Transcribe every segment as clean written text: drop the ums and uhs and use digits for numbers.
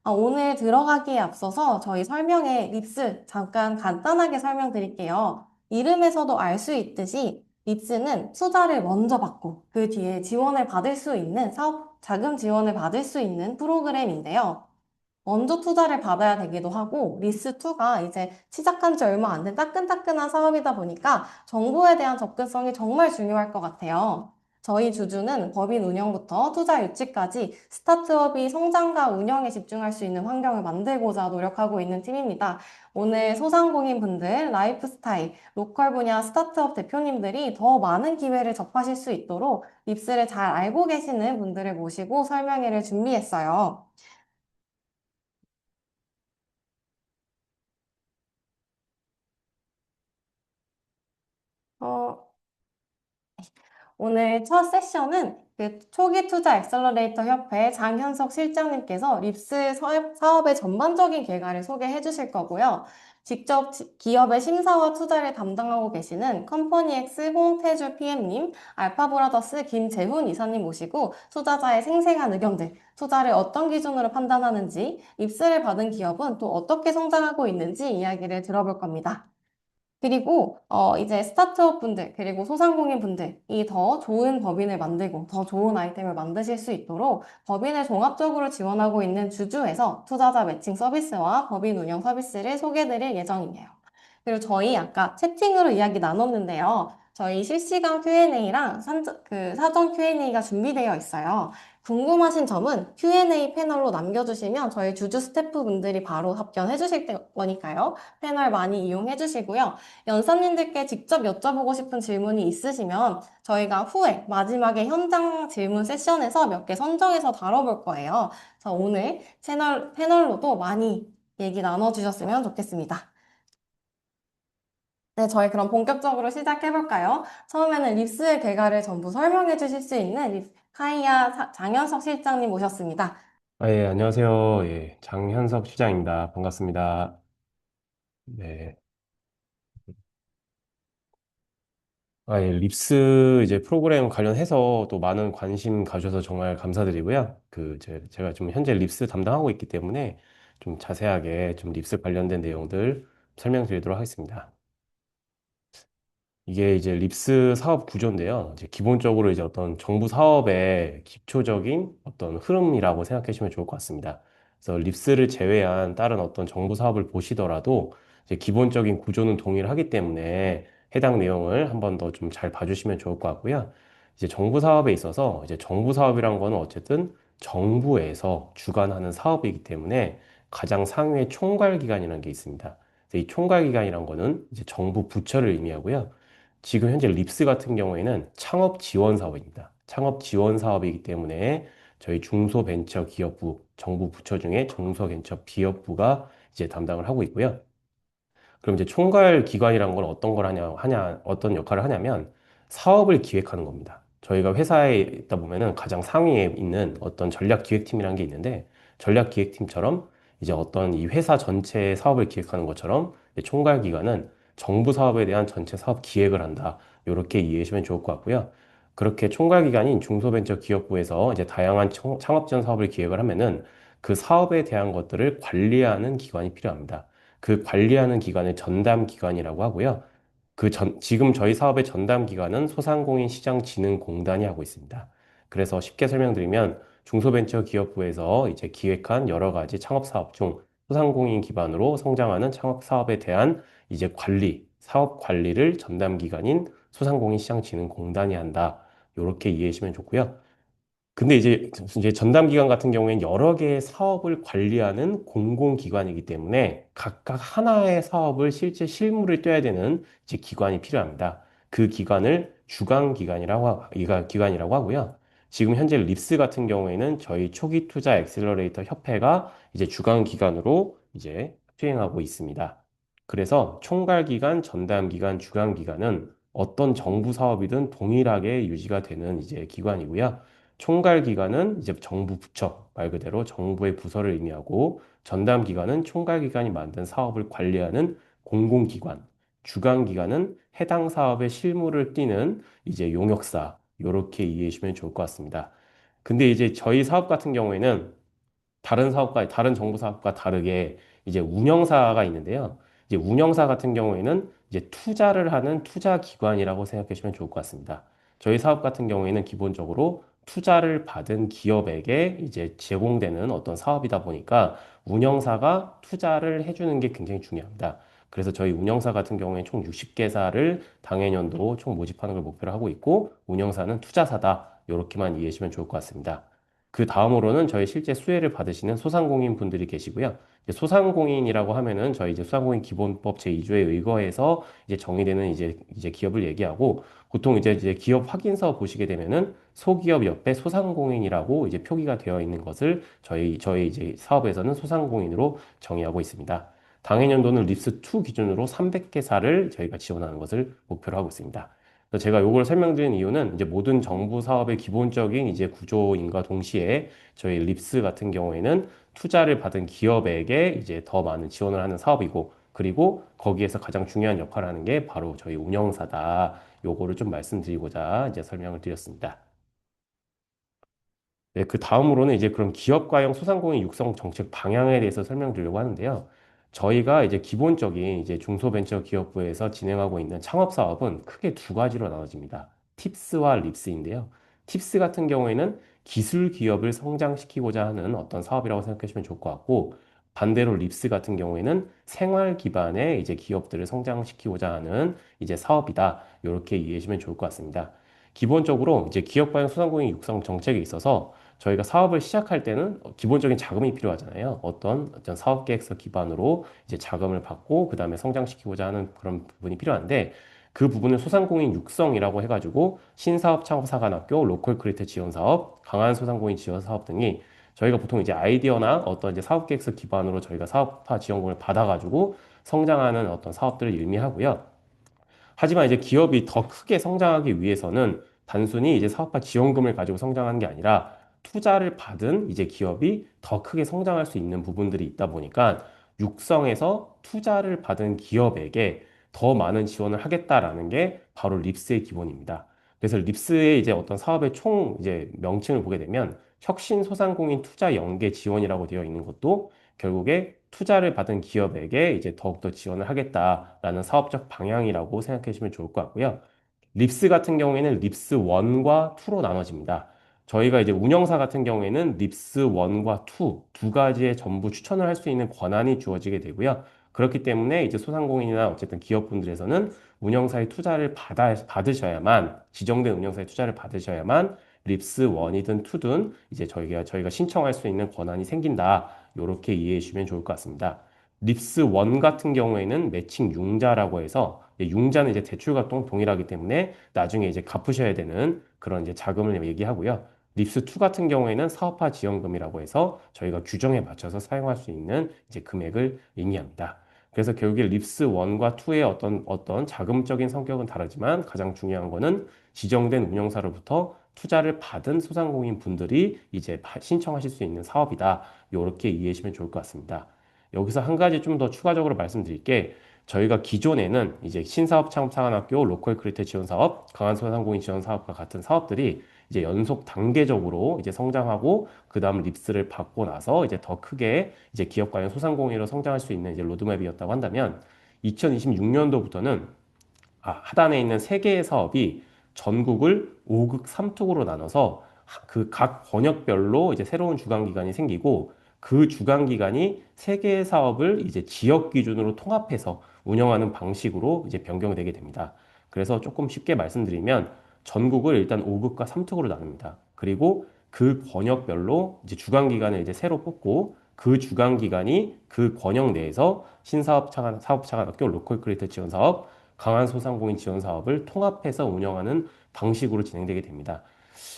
오늘 들어가기에 앞서서 저희 설명에 립스 잠깐 간단하게 설명드릴게요. 이름에서도 알 수 있듯이 립스는 투자를 먼저 받고 그 뒤에 지원을 받을 수 있는 사업 자금 지원을 받을 수 있는 프로그램인데요. 먼저 투자를 받아야 되기도 하고 리스2가 이제 시작한 지 얼마 안 된 따끈따끈한 사업이다 보니까 정보에 대한 접근성이 정말 중요할 것 같아요. 저희 주주는 법인 운영부터 투자 유치까지 스타트업이 성장과 운영에 집중할 수 있는 환경을 만들고자 노력하고 있는 팀입니다. 오늘 소상공인 분들, 라이프스타일, 로컬 분야 스타트업 대표님들이 더 많은 기회를 접하실 수 있도록 립스를 잘 알고 계시는 분들을 모시고 설명회를 준비했어요. 어, 오늘 첫 세션은 그 초기 투자 액셀러레이터 협회 장현석 실장님께서 립스 사업의 전반적인 결과를 소개해 주실 거고요. 직접 기업의 심사와 투자를 담당하고 계시는 컴퍼니엑스 홍태주 PM님, 알파브라더스 김재훈 이사님 모시고 투자자의 생생한 의견들, 투자를 어떤 기준으로 판단하는지, 립스를 받은 기업은 또 어떻게 성장하고 있는지 이야기를 들어볼 겁니다. 그리고 이제 스타트업 분들 그리고 소상공인 분들이 더 좋은 법인을 만들고 더 좋은 아이템을 만드실 수 있도록 법인을 종합적으로 지원하고 있는 주주에서 투자자 매칭 서비스와 법인 운영 서비스를 소개드릴 예정이에요. 그리고 저희 아까 채팅으로 이야기 나눴는데요. 저희 실시간 Q&A랑 사전 Q&A가 준비되어 있어요. 궁금하신 점은 Q&A 패널로 남겨주시면 저희 주주 스태프분들이 바로 답변해 주실 거니까요. 패널 많이 이용해 주시고요. 연사님들께 직접 여쭤보고 싶은 질문이 있으시면 저희가 후에 마지막에 현장 질문 세션에서 몇 개 선정해서 다뤄볼 거예요. 그래서 오늘 패널로도 많이 얘기 나눠주셨으면 좋겠습니다. 네, 저희 그럼 본격적으로 시작해볼까요? 처음에는 립스의 개괄을 전부 설명해 주실 수 있는 카이아 장현석 실장님 모셨습니다. 예, 안녕하세요. 예, 장현석 시장입니다. 반갑습니다. 네. 예, 립스 이제 프로그램 관련해서 또 많은 관심 가져서 정말 감사드리고요. 제가 좀 현재 립스 담당하고 있기 때문에 좀 자세하게 좀 립스 관련된 내용들 설명드리도록 하겠습니다. 이게 이제 립스 사업 구조인데요. 이제 기본적으로 이제 어떤 정부 사업의 기초적인 어떤 흐름이라고 생각해 주시면 좋을 것 같습니다. 그래서 립스를 제외한 다른 어떤 정부 사업을 보시더라도 이제 기본적인 구조는 동일하기 때문에 해당 내용을 한번 더 좀 잘 봐주시면 좋을 것 같고요. 이제 정부 사업에 있어서 이제 정부 사업이란 거는 어쨌든 정부에서 주관하는 사업이기 때문에 가장 상위의 총괄 기관이라는 게 있습니다. 그래서 이 총괄 기관이란 거는 이제 정부 부처를 의미하고요. 지금 현재 립스 같은 경우에는 창업 지원 사업입니다. 창업 지원 사업이기 때문에 저희 중소벤처기업부, 정부 부처 중에 중소벤처기업부가 이제 담당을 하고 있고요. 그럼 이제 총괄 기관이란 건 어떤 걸 어떤 역할을 하냐면 사업을 기획하는 겁니다. 저희가 회사에 있다 보면은 가장 상위에 있는 어떤 전략기획팀이라는 게 있는데 전략기획팀처럼 이제 어떤 이 회사 전체의 사업을 기획하는 것처럼 이제 총괄 기관은 정부 사업에 대한 전체 사업 기획을 한다. 이렇게 이해해 주시면 좋을 것 같고요. 그렇게 총괄 기관인 중소벤처기업부에서 이제 다양한 창업 지원 사업을 기획을 하면은 그 사업에 대한 것들을 관리하는 기관이 필요합니다. 그 관리하는 기관을 전담 기관이라고 하고요. 지금 저희 사업의 전담 기관은 소상공인시장진흥공단이 하고 있습니다. 그래서 쉽게 설명드리면 중소벤처기업부에서 이제 기획한 여러 가지 창업 사업 중 소상공인 기반으로 성장하는 창업 사업에 대한 이제 사업 관리를 전담 기관인 소상공인시장진흥공단이 한다. 이렇게 이해하시면 좋고요. 근데 이제 전담 기관 같은 경우에는 여러 개의 사업을 관리하는 공공기관이기 때문에 각각 하나의 사업을 실제 실무를 떼야 되는 이제 기관이 필요합니다. 그 기관을 기관이라고 하고요. 지금 현재 립스 같은 경우에는 저희 초기 투자 액셀러레이터 협회가 이제 주관 기관으로 이제 수행하고 있습니다. 그래서 총괄 기관, 전담 기관, 주관 기관은 어떤 정부 사업이든 동일하게 유지가 되는 이제 기관이고요. 총괄 기관은 이제 정부 부처, 말 그대로 정부의 부서를 의미하고 전담 기관은 총괄 기관이 만든 사업을 관리하는 공공기관, 주관 기관은 해당 사업의 실무를 띠는 이제 용역사, 이렇게 이해해 주시면 좋을 것 같습니다. 근데 이제 저희 사업 같은 경우에는 다른 정부 사업과 다르게 이제 운영사가 있는데요. 이제 운영사 같은 경우에는 이제 투자를 하는 투자 기관이라고 생각해 주시면 좋을 것 같습니다. 저희 사업 같은 경우에는 기본적으로 투자를 받은 기업에게 이제 제공되는 어떤 사업이다 보니까 운영사가 투자를 해주는 게 굉장히 중요합니다. 그래서 저희 운영사 같은 경우에 총 60개사를 당해년도 총 모집하는 걸 목표로 하고 있고, 운영사는 투자사다. 이렇게만 이해해 주시면 좋을 것 같습니다. 그 다음으로는 저희 실제 수혜를 받으시는 소상공인 분들이 계시고요. 이제 소상공인이라고 하면은 저희 이제 소상공인 기본법 제2조에 의거해서 이제 정의되는 이제 기업을 얘기하고, 보통 이제 기업 확인서 보시게 되면은 소기업 옆에 소상공인이라고 이제 표기가 되어 있는 것을 저희 이제 사업에서는 소상공인으로 정의하고 있습니다. 당해년도는 립스2 기준으로 300개사를 저희가 지원하는 것을 목표로 하고 있습니다. 그래서 제가 이걸 설명드린 이유는 이제 모든 정부 사업의 기본적인 이제 구조인과 동시에 저희 립스 같은 경우에는 투자를 받은 기업에게 이제 더 많은 지원을 하는 사업이고, 그리고 거기에서 가장 중요한 역할을 하는 게 바로 저희 운영사다. 요거를 좀 말씀드리고자 이제 설명을 드렸습니다. 네, 그 다음으로는 이제 그럼 기업가용 소상공인 육성 정책 방향에 대해서 설명드리려고 하는데요. 저희가 이제 기본적인 이제 중소벤처기업부에서 진행하고 있는 창업 사업은 크게 두 가지로 나눠집니다. 팁스와 립스인데요. 팁스 같은 경우에는 기술 기업을 성장시키고자 하는 어떤 사업이라고 생각하시면 좋을 것 같고, 반대로 립스 같은 경우에는 생활 기반의 이제 기업들을 성장시키고자 하는 이제 사업이다. 이렇게 이해하시면 좋을 것 같습니다. 기본적으로 이제 기업가용 소상공인 육성 정책에 있어서 저희가 사업을 시작할 때는 기본적인 자금이 필요하잖아요. 어떤 사업 계획서 기반으로 이제 자금을 받고 그다음에 성장시키고자 하는 그런 부분이 필요한데, 그 부분을 소상공인 육성이라고 해가지고 신사업 창업사관학교, 로컬 크리에이터 지원 사업, 강한 소상공인 지원 사업 등이 저희가 보통 이제 아이디어나 어떤 이제 사업 계획서 기반으로 저희가 사업화 지원금을 받아가지고 성장하는 어떤 사업들을 의미하고요. 하지만 이제 기업이 더 크게 성장하기 위해서는 단순히 이제 사업화 지원금을 가지고 성장하는 게 아니라 투자를 받은 이제 기업이 더 크게 성장할 수 있는 부분들이 있다 보니까 육성에서 투자를 받은 기업에게 더 많은 지원을 하겠다라는 게 바로 립스의 기본입니다. 그래서 립스의 이제 어떤 사업의 총 이제 명칭을 보게 되면 혁신 소상공인 투자 연계 지원이라고 되어 있는 것도 결국에 투자를 받은 기업에게 이제 더욱더 지원을 하겠다라는 사업적 방향이라고 생각해 주시면 좋을 것 같고요. 립스 같은 경우에는 립스 1과 2로 나눠집니다. 저희가 이제 운영사 같은 경우에는 립스 1과 2, 두 가지에 전부 추천을 할 수 있는 권한이 주어지게 되고요. 그렇기 때문에 이제 소상공인이나 어쨌든 기업분들에서는 운영사의 투자를 받으셔야만, 지정된 운영사의 투자를 받으셔야만 립스 1이든 2든 이제 저희가 신청할 수 있는 권한이 생긴다. 이렇게 이해해 주시면 좋을 것 같습니다. 립스 1 같은 경우에는 매칭 융자라고 해서 융자는 이제 대출과 동일하기 때문에 나중에 이제 갚으셔야 되는 그런 이제 자금을 얘기하고요. 립스 2 같은 경우에는 사업화 지원금이라고 해서 저희가 규정에 맞춰서 사용할 수 있는 이제 금액을 의미합니다. 그래서 결국에 립스 1과 2의 어떤 자금적인 성격은 다르지만 가장 중요한 거는 지정된 운영사로부터 투자를 받은 소상공인 분들이 이제 신청하실 수 있는 사업이다. 이렇게 이해하시면 좋을 것 같습니다. 여기서 한 가지 좀 더 추가적으로 말씀드릴 게, 저희가 기존에는 이제 신사업 창업사관학교, 로컬 크리에이터 지원 사업, 강한소상공인 지원 사업과 같은 사업들이 이제 연속 단계적으로 이제 성장하고 그다음 립스를 받고 나서 이제 더 크게 이제 기업 관련 소상공인으로 성장할 수 있는 이제 로드맵이었다고 한다면, 2026년도부터는 하단에 있는 세 개의 사업이 전국을 5극 3특으로 나눠서 그 각 권역별로 이제 새로운 주관 기관이 생기고, 그 주관 기관이 세 개의 사업을 이제 지역 기준으로 통합해서 운영하는 방식으로 이제 변경되게 됩니다. 그래서 조금 쉽게 말씀드리면 전국을 일단 5극과 3특으로 나눕니다. 그리고 그 권역별로 이제 주관 기관을 이제 새로 뽑고, 그 주관 기관이 그 권역 내에서 신사업 차관, 사업 차관학교, 로컬 크리에이터 지원 사업, 강한 소상공인 지원 사업을 통합해서 운영하는 방식으로 진행되게 됩니다.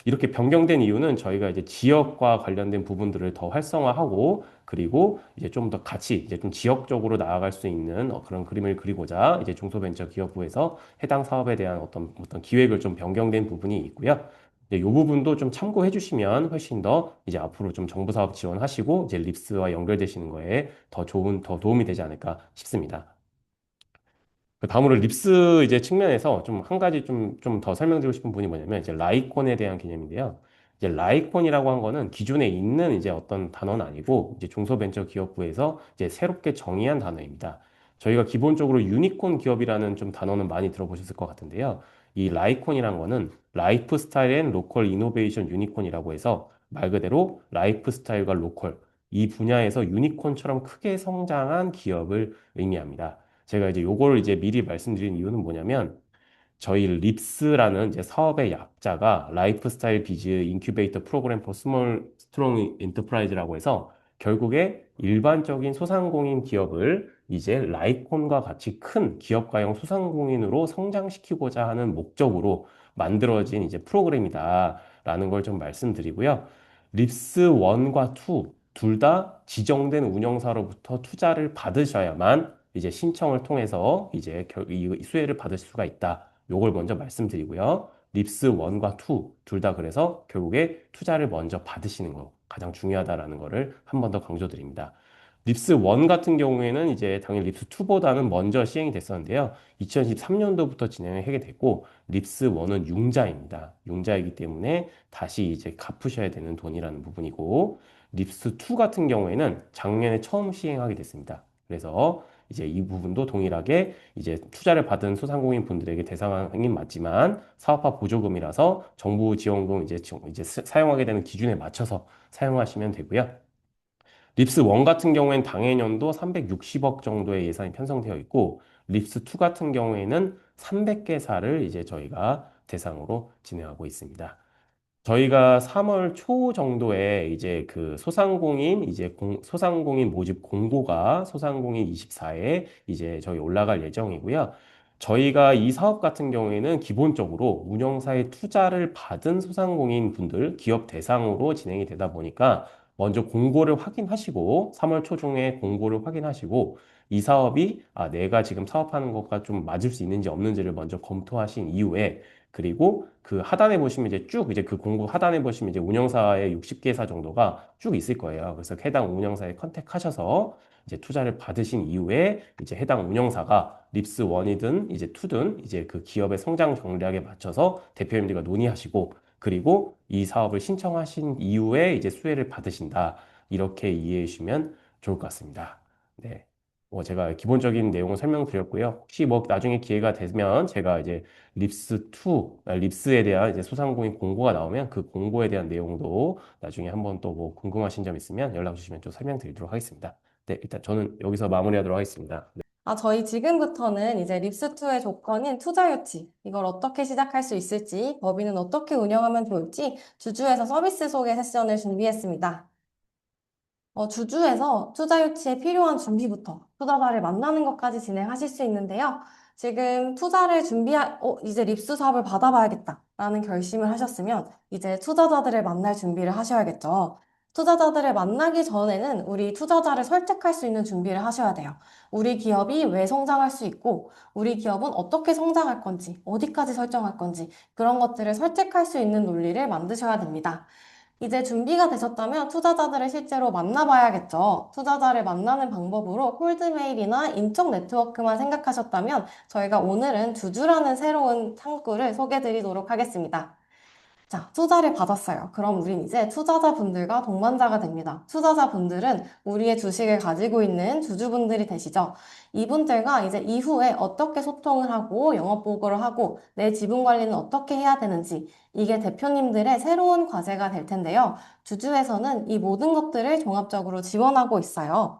이렇게 변경된 이유는 저희가 이제 지역과 관련된 부분들을 더 활성화하고, 그리고 이제 좀 더 같이 이제 좀 지역적으로 나아갈 수 있는 그런 그림을 그리고자 이제 중소벤처기업부에서 해당 사업에 대한 어떤 기획을 좀 변경된 부분이 있고요. 이 부분도 좀 참고해 주시면 훨씬 더 이제 앞으로 좀 정부 사업 지원하시고 이제 립스와 연결되시는 거에 더 도움이 되지 않을까 싶습니다. 그 다음으로 립스 이제 측면에서 좀 한 가지 좀 더 설명드리고 싶은 부분이 뭐냐면 이제 라이콘에 대한 개념인데요. 이제 라이콘이라고 한 거는 기존에 있는 이제 어떤 단어는 아니고 이제 중소벤처기업부에서 이제 새롭게 정의한 단어입니다. 저희가 기본적으로 유니콘 기업이라는 좀 단어는 많이 들어보셨을 것 같은데요. 이 라이콘이란 거는 라이프 스타일 앤 로컬 이노베이션 유니콘이라고 해서 말 그대로 라이프 스타일과 로컬 이 분야에서 유니콘처럼 크게 성장한 기업을 의미합니다. 제가 이제 요걸 이제 미리 말씀드린 이유는 뭐냐면 저희 립스라는 이제 사업의 약자가 라이프스타일 비즈 인큐베이터 프로그램 포 스몰 스트롱 엔터프라이즈라고 해서 결국에 일반적인 소상공인 기업을 이제 라이콘과 같이 큰 기업가형 소상공인으로 성장시키고자 하는 목적으로 만들어진 이제 프로그램이다라는 걸 좀 말씀드리고요. 립스 1과 2 둘 다 지정된 운영사로부터 투자를 받으셔야만 이제 신청을 통해서 이제 이 수혜를 받을 수가 있다. 요걸 먼저 말씀드리고요. 립스 1과 2 둘 다 그래서 결국에 투자를 먼저 받으시는 거 가장 중요하다라는 거를 한 번 더 강조드립니다. 립스 1 같은 경우에는 이제 당연히 립스 2보다는 먼저 시행이 됐었는데요. 2013년도부터 진행을 하게 됐고 립스 1은 융자입니다. 융자이기 때문에 다시 이제 갚으셔야 되는 돈이라는 부분이고 립스 2 같은 경우에는 작년에 처음 시행하게 됐습니다. 그래서 이제 이 부분도 동일하게 이제 투자를 받은 소상공인 분들에게 대상은 맞지만 사업화 보조금이라서 정부 지원금 이제 사용하게 되는 기준에 맞춰서 사용하시면 되고요. 립스 1 같은 경우에는 당해년도 360억 정도의 예산이 편성되어 있고 립스 2 같은 경우에는 300개사를 이제 저희가 대상으로 진행하고 있습니다. 저희가 3월 초 정도에 이제 그 소상공인 모집 공고가 소상공인 24에 이제 저희 올라갈 예정이고요. 저희가 이 사업 같은 경우에는 기본적으로 운영사의 투자를 받은 소상공인 분들, 기업 대상으로 진행이 되다 보니까 먼저 공고를 확인하시고 3월 초중에 공고를 확인하시고 이 사업이 내가 지금 사업하는 것과 좀 맞을 수 있는지 없는지를 먼저 검토하신 이후에 그리고 그 하단에 보시면 이제 쭉 이제 그 공고 하단에 보시면 이제 운영사의 60개사 정도가 쭉 있을 거예요. 그래서 해당 운영사에 컨택하셔서 이제 투자를 받으신 이후에 이제 해당 운영사가 립스 1이든 이제 2든 이제 그 기업의 성장 전략에 맞춰서 대표님들과 논의하시고 그리고 이 사업을 신청하신 이후에 이제 수혜를 받으신다. 이렇게 이해해 주시면 좋을 것 같습니다. 네. 제가 기본적인 내용을 설명드렸고요. 혹시 뭐 나중에 기회가 되면 제가 이제 립스에 대한 이제 소상공인 공고가 나오면 그 공고에 대한 내용도 나중에 한번 또 뭐 궁금하신 점 있으면 연락 주시면 좀 설명드리도록 하겠습니다. 네, 일단 저는 여기서 마무리하도록 하겠습니다. 저희 지금부터는 이제 립스2의 조건인 투자 유치, 이걸 어떻게 시작할 수 있을지, 법인은 어떻게 운영하면 좋을지 주주에서 서비스 소개 세션을 준비했습니다. 주주에서 투자 유치에 필요한 준비부터 투자자를 만나는 것까지 진행하실 수 있는데요. 지금 이제 립스 사업을 받아봐야겠다라는 결심을 하셨으면 이제 투자자들을 만날 준비를 하셔야겠죠. 투자자들을 만나기 전에는 우리 투자자를 설득할 수 있는 준비를 하셔야 돼요. 우리 기업이 왜 성장할 수 있고, 우리 기업은 어떻게 성장할 건지, 어디까지 설정할 건지, 그런 것들을 설득할 수 있는 논리를 만드셔야 됩니다. 이제 준비가 되셨다면 투자자들을 실제로 만나봐야겠죠. 투자자를 만나는 방법으로 콜드메일이나 인적 네트워크만 생각하셨다면 저희가 오늘은 주주라는 새로운 창구를 소개해드리도록 하겠습니다. 자, 투자를 받았어요. 그럼 우린 이제 투자자분들과 동반자가 됩니다. 투자자분들은 우리의 주식을 가지고 있는 주주분들이 되시죠. 이분들과 이제 이후에 어떻게 소통을 하고 영업보고를 하고 내 지분 관리는 어떻게 해야 되는지 이게 대표님들의 새로운 과제가 될 텐데요. 주주에서는 이 모든 것들을 종합적으로 지원하고 있어요.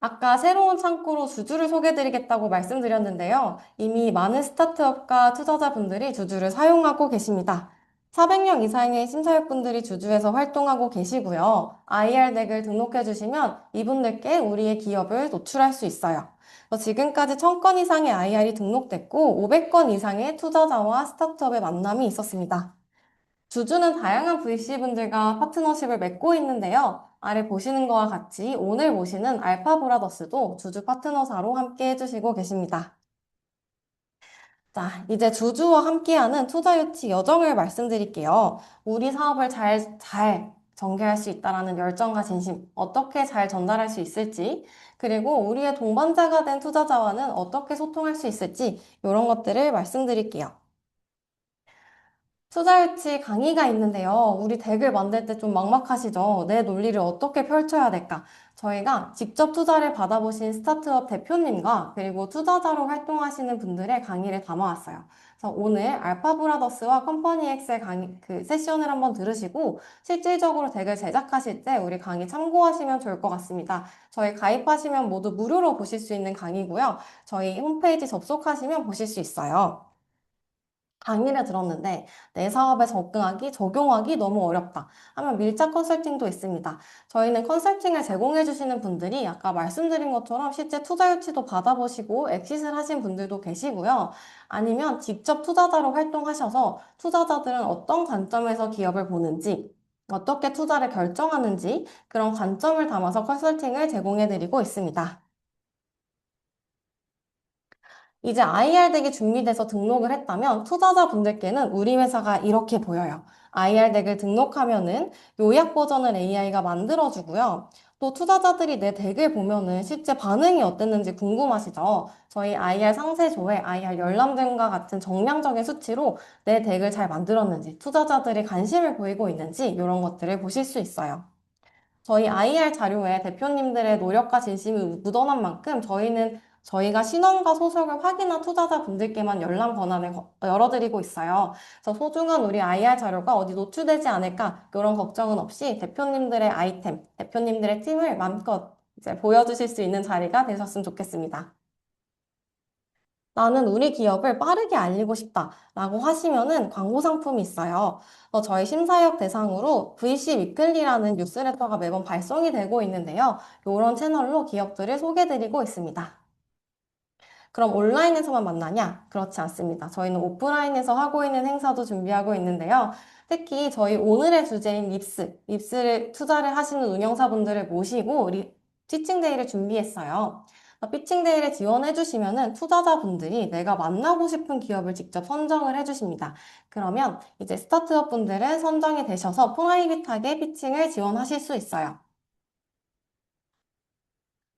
아까 새로운 창구로 주주를 소개해드리겠다고 말씀드렸는데요. 이미 많은 스타트업과 투자자분들이 주주를 사용하고 계십니다. 400명 이상의 심사역분들이 주주에서 활동하고 계시고요. IR 덱을 등록해주시면 이분들께 우리의 기업을 노출할 수 있어요. 지금까지 1000건 이상의 IR이 등록됐고 500건 이상의 투자자와 스타트업의 만남이 있었습니다. 주주는 다양한 VC분들과 파트너십을 맺고 있는데요. 아래 보시는 것과 같이 오늘 모시는 알파브라더스도 주주 파트너사로 함께 해주시고 계십니다. 자, 이제 주주와 함께하는 투자 유치 여정을 말씀드릴게요. 우리 사업을 잘 전개할 수 있다라는 열정과 진심, 어떻게 잘 전달할 수 있을지, 그리고 우리의 동반자가 된 투자자와는 어떻게 소통할 수 있을지, 이런 것들을 말씀드릴게요. 투자 유치 강의가 있는데요. 우리 덱을 만들 때 좀 막막하시죠? 내 논리를 어떻게 펼쳐야 될까? 저희가 직접 투자를 받아보신 스타트업 대표님과 그리고 투자자로 활동하시는 분들의 강의를 담아왔어요. 그래서 오늘 알파브라더스와 컴퍼니 엑셀 강의, 그 세션을 한번 들으시고 실질적으로 덱을 제작하실 때 우리 강의 참고하시면 좋을 것 같습니다. 저희 가입하시면 모두 무료로 보실 수 있는 강의고요. 저희 홈페이지 접속하시면 보실 수 있어요. 강의를 들었는데 내 사업에 접근하기, 적용하기 너무 어렵다 하면 밀착 컨설팅도 있습니다. 저희는 컨설팅을 제공해 주시는 분들이 아까 말씀드린 것처럼 실제 투자 유치도 받아보시고 엑짓을 하신 분들도 계시고요. 아니면 직접 투자자로 활동하셔서 투자자들은 어떤 관점에서 기업을 보는지, 어떻게 투자를 결정하는지 그런 관점을 담아서 컨설팅을 제공해 드리고 있습니다. 이제 IR 덱이 준비돼서 등록을 했다면 투자자분들께는 우리 회사가 이렇게 보여요. IR 덱을 등록하면은 요약 버전을 AI가 만들어주고요. 또 투자자들이 내 덱을 보면은 실제 반응이 어땠는지 궁금하시죠? 저희 IR 상세조회, IR 열람등과 같은 정량적인 수치로 내 덱을 잘 만들었는지, 투자자들이 관심을 보이고 있는지 이런 것들을 보실 수 있어요. 저희 IR 자료에 대표님들의 노력과 진심이 묻어난 만큼 저희는 저희가 신원과 소속을 확인한 투자자분들께만 열람 권한을 열어드리고 있어요. 그래서 소중한 우리 IR 자료가 어디 노출되지 않을까 그런 걱정은 없이 대표님들의 아이템, 대표님들의 팀을 마음껏 이제 보여주실 수 있는 자리가 되셨으면 좋겠습니다. 나는 우리 기업을 빠르게 알리고 싶다라고 하시면은 광고 상품이 있어요. 저희 심사역 대상으로 VC 위클리라는 뉴스레터가 매번 발송이 되고 있는데요. 이런 채널로 기업들을 소개드리고 있습니다. 그럼 온라인에서만 만나냐? 그렇지 않습니다. 저희는 오프라인에서 하고 있는 행사도 준비하고 있는데요. 특히 저희 오늘의 주제인 립스를 투자를 하시는 운영사분들을 모시고 피칭데이를 준비했어요. 피칭데이를 지원해 주시면은 투자자분들이 내가 만나고 싶은 기업을 직접 선정을 해 주십니다. 그러면 이제 스타트업 분들은 선정이 되셔서 프라이빗하게 피칭을 지원하실 수 있어요.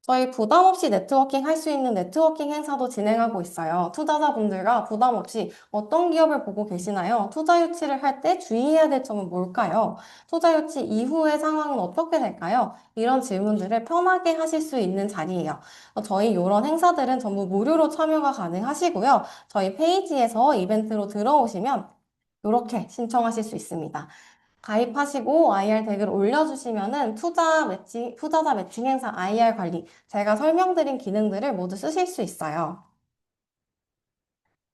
저희 부담 없이 네트워킹 할 수 있는 네트워킹 행사도 진행하고 있어요. 투자자분들과 부담 없이 어떤 기업을 보고 계시나요? 투자 유치를 할 때 주의해야 될 점은 뭘까요? 투자 유치 이후의 상황은 어떻게 될까요? 이런 질문들을 편하게 하실 수 있는 자리예요. 저희 이런 행사들은 전부 무료로 참여가 가능하시고요. 저희 페이지에서 이벤트로 들어오시면 이렇게 신청하실 수 있습니다. 가입하시고 IR 덱을 올려주시면은 투자자 매칭 행사 IR 관리, 제가 설명드린 기능들을 모두 쓰실 수 있어요.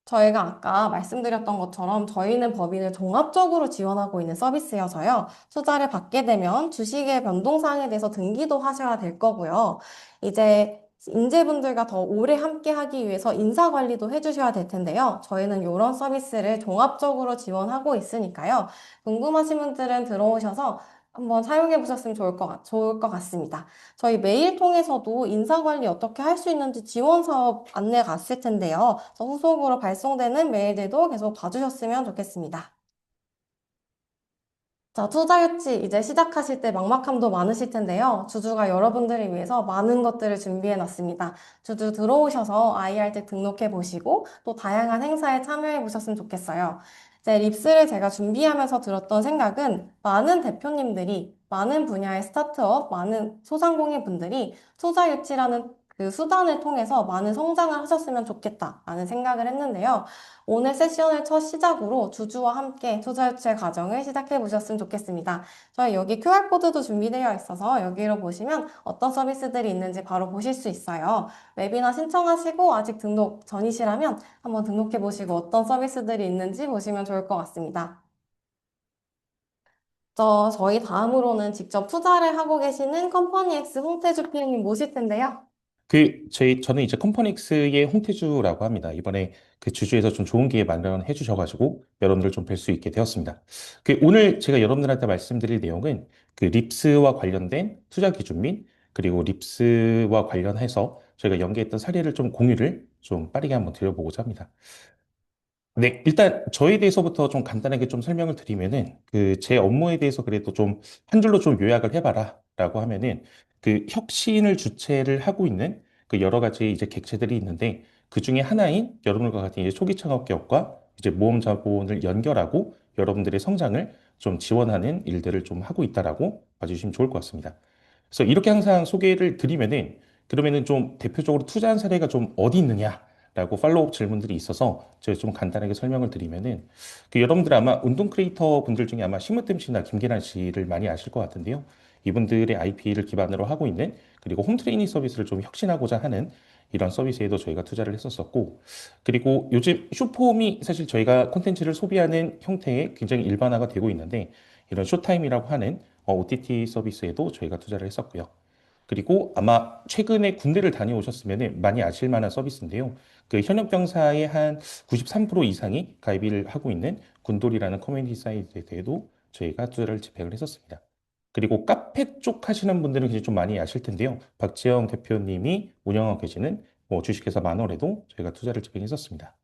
저희가 아까 말씀드렸던 것처럼 저희는 법인을 종합적으로 지원하고 있는 서비스여서요. 투자를 받게 되면 주식의 변동사항에 대해서 등기도 하셔야 될 거고요. 이제 인재분들과 더 오래 함께 하기 위해서 인사관리도 해주셔야 될 텐데요. 저희는 이런 서비스를 종합적으로 지원하고 있으니까요. 궁금하신 분들은 들어오셔서 한번 사용해 보셨으면 좋을 것 같습니다. 저희 메일 통해서도 인사관리 어떻게 할 수 있는지 지원 사업 안내 갔을 텐데요. 그래서 후속으로 발송되는 메일들도 계속 봐주셨으면 좋겠습니다. 자, 투자 유치 이제 시작하실 때 막막함도 많으실 텐데요. 주주가 여러분들을 위해서 많은 것들을 준비해 놨습니다. 주주 들어오셔서 IRD 등록해 보시고 또 다양한 행사에 참여해 보셨으면 좋겠어요. 이제 립스를 제가 준비하면서 들었던 생각은 많은 대표님들이 많은 분야의 스타트업, 많은 소상공인 분들이 투자 유치라는 그 수단을 통해서 많은 성장을 하셨으면 좋겠다라는 생각을 했는데요. 오늘 세션을 첫 시작으로 주주와 함께 투자 유치 과정을 시작해 보셨으면 좋겠습니다. 저희 여기 QR코드도 준비되어 있어서 여기로 보시면 어떤 서비스들이 있는지 바로 보실 수 있어요. 웨비나 신청하시고 아직 등록 전이시라면 한번 등록해 보시고 어떤 서비스들이 있는지 보시면 좋을 것 같습니다. 저희 다음으로는 직접 투자를 하고 계시는 컴퍼니 X 홍태주 PM님 모실 텐데요. 저는 이제 컴퍼닉스의 홍태주라고 합니다. 이번에 그 주주에서 좀 좋은 기회 마련해 주셔가지고 여러분들 좀 뵐 수 있게 되었습니다. 오늘 제가 여러분들한테 말씀드릴 내용은 그 립스와 관련된 투자 기준 및 그리고 립스와 관련해서 저희가 연계했던 사례를 좀 공유를 좀 빠르게 한번 드려보고자 합니다. 네, 일단 저에 대해서부터 좀 간단하게 좀 설명을 드리면은 제 업무에 대해서 그래도 좀 한 줄로 좀 요약을 해봐라라고 하면은 혁신을 주체를 하고 있는 여러 가지 이제 객체들이 있는데 그 중에 하나인 여러분과 같은 이제 초기 창업 기업과 이제 모험 자본을 연결하고 여러분들의 성장을 좀 지원하는 일들을 좀 하고 있다라고 봐주시면 좋을 것 같습니다. 그래서 이렇게 항상 소개를 드리면은 그러면은 좀 대표적으로 투자한 사례가 좀 어디 있느냐라고 팔로우 질문들이 있어서 제가 좀 간단하게 설명을 드리면은 여러분들 아마 운동 크리에이터 분들 중에 아마 심으뜸 씨나 김계란 씨를 많이 아실 것 같은데요. 이분들의 IP를 기반으로 하고 있는 그리고 홈 트레이닝 서비스를 좀 혁신하고자 하는 이런 서비스에도 저희가 투자를 했었었고 그리고 요즘 숏폼이 사실 저희가 콘텐츠를 소비하는 형태에 굉장히 일반화가 되고 있는데 이런 쇼타임이라고 하는 OTT 서비스에도 저희가 투자를 했었고요. 그리고 아마 최근에 군대를 다녀오셨으면 많이 아실 만한 서비스인데요. 그 현역병사의 한 93% 이상이 가입을 하고 있는 군돌이라는 커뮤니티 사이트에도 저희가 투자를 집행을 했었습니다. 그리고 카페 쪽 하시는 분들은 굉장히 좀 많이 아실 텐데요. 박지영 대표님이 운영하고 계시는 주식회사 만월에도 저희가 투자를 집행했었습니다.